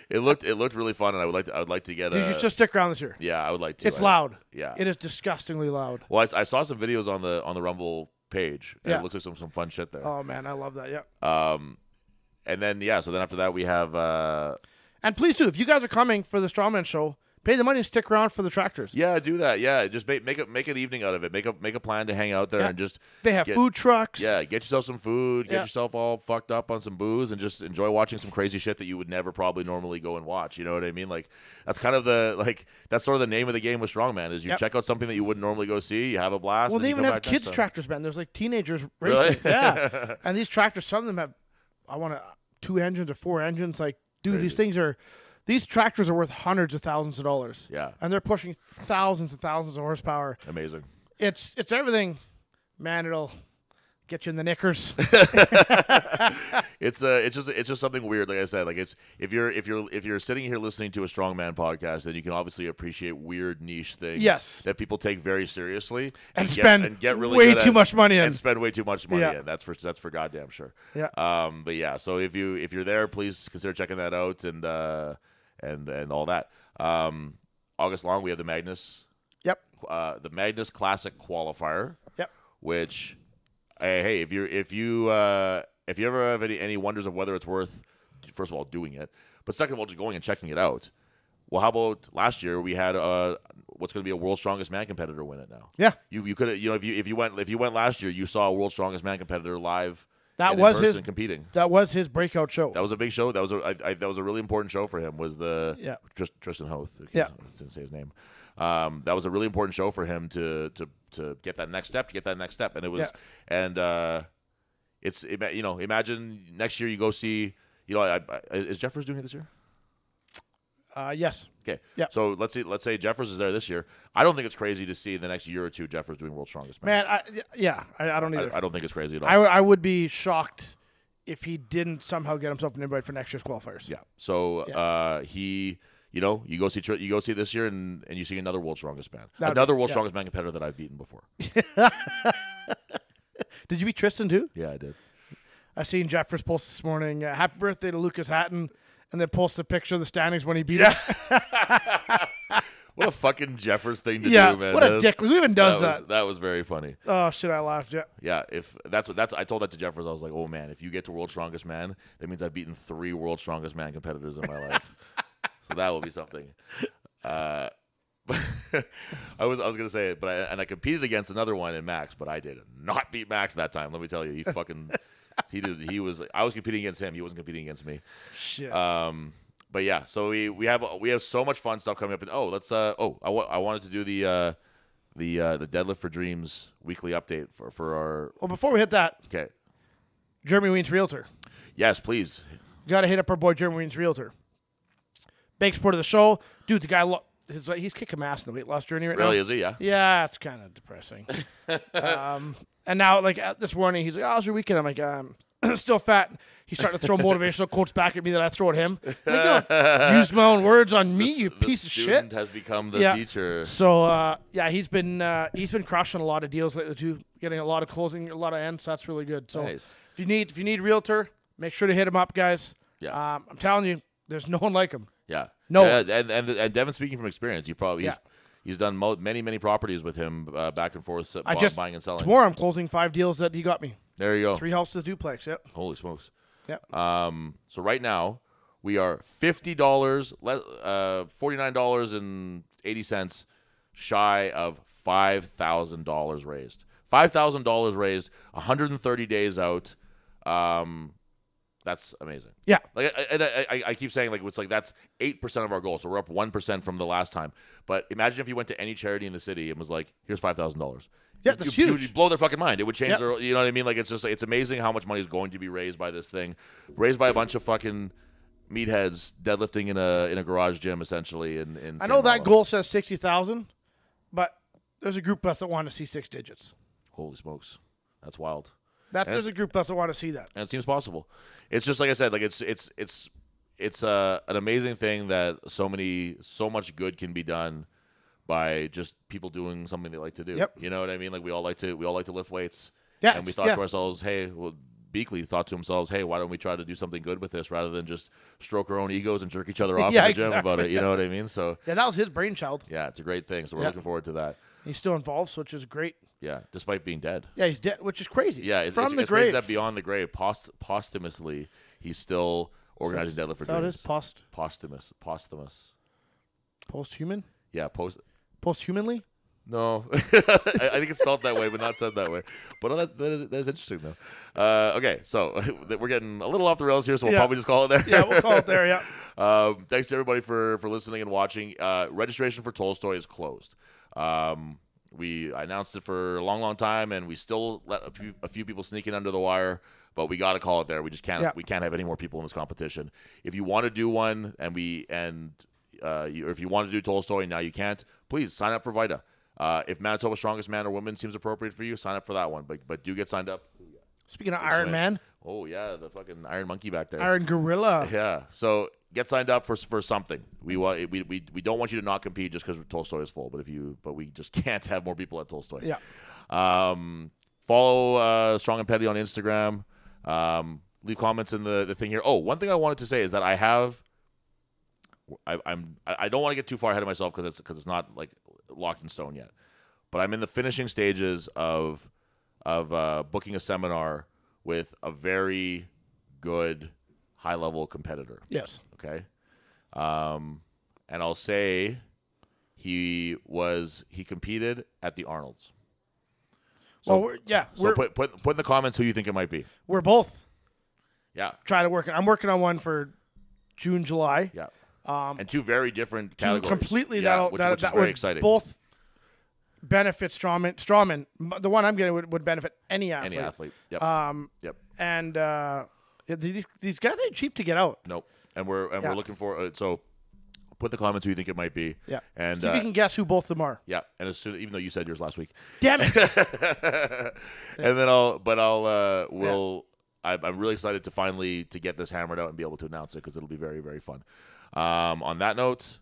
A: It looked really fun, and I would like to get.
B: Dude, you just stick around this year.
A: Yeah, I would like to.
B: It's loud.
A: Yeah,
B: it is disgustingly loud.
A: Well, I saw some videos on the Rumble page. And it looks like some fun shit there.
B: Oh man, I love that. Yeah.
A: And then so then after that we have.
B: And please do, if you guys are coming for the Strongman show, pay the money and stick around for the tractors.
A: Yeah, do that. Yeah, just make an evening out of it. Make a plan to hang out there and just.
B: They have food trucks.
A: Yeah, get yourself some food. Get yourself all fucked up on some booze, and just enjoy watching some crazy shit that you would never probably normally go and watch. You know what I mean? Like that's kind of that's sort of the name of the game with Strongman is you check out something that you wouldn't normally go see. You have a blast.
B: Well, they even have kids tractors, man. There's like teenagers racing.
A: Really?
B: Yeah, and these tractors, some of them have 2 engines or 4 engines. Like, dude, crazy. These tractors are worth hundreds of thousands of dollars.
A: Yeah.
B: And they're pushing thousands and thousands of horsepower.
A: Amazing.
B: It's everything. Man, it'll get you in the knickers.
A: It's just something weird. Like I said, like it's if you're sitting here listening to a Strongman podcast, then you can obviously appreciate weird niche things that people take very seriously
B: and get really way too much money in.
A: And spend way too much money in. That's for goddamn sure.
B: Yeah.
A: But yeah, so if you're there, please consider checking that out and all that. August long, we have the Magnus.
B: Yep.
A: The Magnus Classic Qualifier.
B: Yep.
A: Which, hey, if you ever have any wonders of whether it's worth, first of all, doing it, but second of all, just going and checking it out. Well, how about last year we had what's going to be a World's Strongest Man competitor win it now?
B: Yeah.
A: You could if you went last year, you saw a World's Strongest Man competitor live.
B: That was his
A: competing.
B: That was his breakout show.
A: That was a big show. That was a really important show for him. Was the Tristan Hoth? I didn't say his name. That was a really important show for him to get that next step. And it was it's imagine next year you go see is Jeffers doing it this year?
B: Yes.
A: Okay.
B: Yeah.
A: So let's say Jeffers is there this year. I don't think it's crazy to see the next year or two Jeffers doing World's Strongest Man.
B: I don't either.
A: I don't think it's crazy at all.
B: I would be shocked if he didn't somehow get himself an invite for next year's qualifiers.
A: Yeah. So he, you go see this year and you see another World's Strongest Man, World's Strongest Man competitor that I've beaten before.
B: Did you beat Tristan too?
A: Yeah, I did.
B: I seen Jeffers post this morning. Happy birthday to Lucas Hatton. And then post a picture of the standings when he beat him.
A: What a fucking Jeffers thing to do, man.
B: What a dick. Who even does that?
A: That was very funny.
B: Oh, shit, I laughed, yeah.
A: Yeah, if I told that to Jeffers, I was like, oh, man, if you get to World's Strongest Man, that means I've beaten 3 World's Strongest Man competitors in my life. So that will be something. I was gonna say it, but I competed against another one in Max, but I did not beat Max that time. Let me tell you, he fucking he was. I was competing against him. He wasn't competing against me.
B: Shit.
A: But yeah, so we have so much fun stuff coming up, and I wanted to do the Deadlift for Dreams weekly update for our.
B: Well, before we hit that,
A: Okay.
B: Jeremy Wien's Realtor.
A: Yes, please.
B: You got to hit up our boy Jeremy Wien's Realtor. Big support of the show, dude. The guy, he's kicking ass in the weight loss journey right now.
A: Really, is he? Yeah.
B: Yeah, it's kind of depressing. And now, like this morning, he's like, "Oh, how's your weekend?" I'm like, "Still fat." He's starting to throw motivational quotes back at me that I throw at him. I'm like, "Yo, use my own words on me, you piece of shit."
A: The student has become the teacher.
B: So he's been crushing a lot of deals lately too, getting a lot of closing, a lot of ends. So that's really good. So
A: Nice.
B: if you need realtor, make sure to hit him up, guys.
A: Yeah.
B: I'm telling you, there's no one like him.
A: Yeah.
B: No.
A: And Devin, speaking from experience, he's done many properties with him back and forth, buying and selling.
B: Tomorrow I'm closing 5 deals that he got me.
A: There you go.
B: 3 houses duplex. Yep.
A: Holy smokes.
B: Yep.
A: So right now we are $50, $49.80 shy of $5,000 raised. $5,000 raised, 130 days out. That's amazing.
B: Yeah.
A: Like, and I keep saying, like, it's like that's 8% of our goal. So we're up 1% from the last time. But imagine if you went to any charity in the city and was like, here's $5,000.
B: Yeah, that's huge.
A: You'd blow their fucking mind. It would change their, you know what I mean? Like, it's amazing how much money is going to be raised by this thing. Raised by a bunch of fucking meatheads deadlifting in a garage gym, essentially. In
B: I know that goal says 60,000, but there's a group of us that want to see 6 digits.
A: Holy smokes. That's wild.
B: There's a group of us that want to see that.
A: And it seems possible. It's just like I said, like it's an amazing thing that so much good can be done by just people doing something they like to do.
B: Yep.
A: You know what I mean? Like we all like to lift weights.
B: Yeah.
A: And we thought to ourselves, hey, Beakley thought to himself, hey, why don't we try to do something good with this rather than just stroke our own egos and jerk each other off in the gym about it? You know what I mean? So
B: yeah, that was his brainchild.
A: yeah, it's a great thing. So we're looking forward to that.
B: He's still involved, which is great.
A: Yeah, despite being dead.
B: Yeah, he's dead, which is crazy.
A: Yeah,
B: from
A: it's
B: the
A: crazy
B: grave.
A: that beyond the grave, posthumously, he's still organizing Deadlift for
B: So it
A: Dreams.
B: is
A: Posthumous.
B: Post-human?
A: Yeah,
B: Post-humanly?
A: No, I think it's spelled that way, but not said that way. But that is interesting, though. Okay, so we're getting a little off the rails here, so we'll probably just call it there.
B: Yeah, we'll call it there, yeah.
A: Thanks to everybody for listening and watching. Registration for Tolstoy is closed. We announced it for a long time, and we still let a few people sneak in under the wire, but we got to call it there. We just can't. We can't have any more people in this competition. If you want to do one, if you want to do Tolstoy, now you can't. Please sign up for Vita. If Manitoba's Strongest Man or Woman seems appropriate for you, sign up for that one. But do get signed up.
B: Speaking of Iron Man.
A: Oh yeah, the fucking Iron Monkey back there.
B: Iron Gorilla.
A: Yeah. So get signed up for something. We don't want you to not compete just because Tolstoy is full. But we just can't have more people at Tolstoy.
B: Yeah.
A: Follow Strong and Petty on Instagram. Leave comments in the thing here. Oh, one thing I wanted to say is that I don't want to get too far ahead of myself because it's not like locked in stone yet. But I'm in the finishing stages of booking a seminar with a very good high-level competitor.
B: Yes.
A: Okay. And I'll say he competed at the Arnold's. So, put in the comments who you think it might be.
B: We're both.
A: Yeah.
B: I'm working on one for June, July.
A: Yeah. And 2 very different categories.
B: Completely,
A: which is very exciting.
B: Both benefit strawman. The one I'm getting would benefit any athlete.
A: Any athlete. Yep. Yep.
B: And these guys ain't cheap to get out.
A: Nope. And we're looking for so put the comments who you think it might be.
B: Yeah.
A: And
B: see if you can guess who both of them are.
A: Yeah. And even though you said yours last week.
B: Damn it.
A: And then I'm really excited to finally get this hammered out and be able to announce it because it'll be very, very fun. On that note,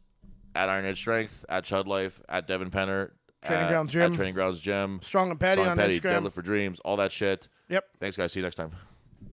A: at Iron Edge Strength, at Chud Life, at Devin Penner,
B: Training Grounds Gym.
A: At Training Grounds Gym.
B: Strong and Petty on Instagram.
A: Deadlift for Dreams, all that shit.
B: Yep.
A: Thanks, guys. See you next time.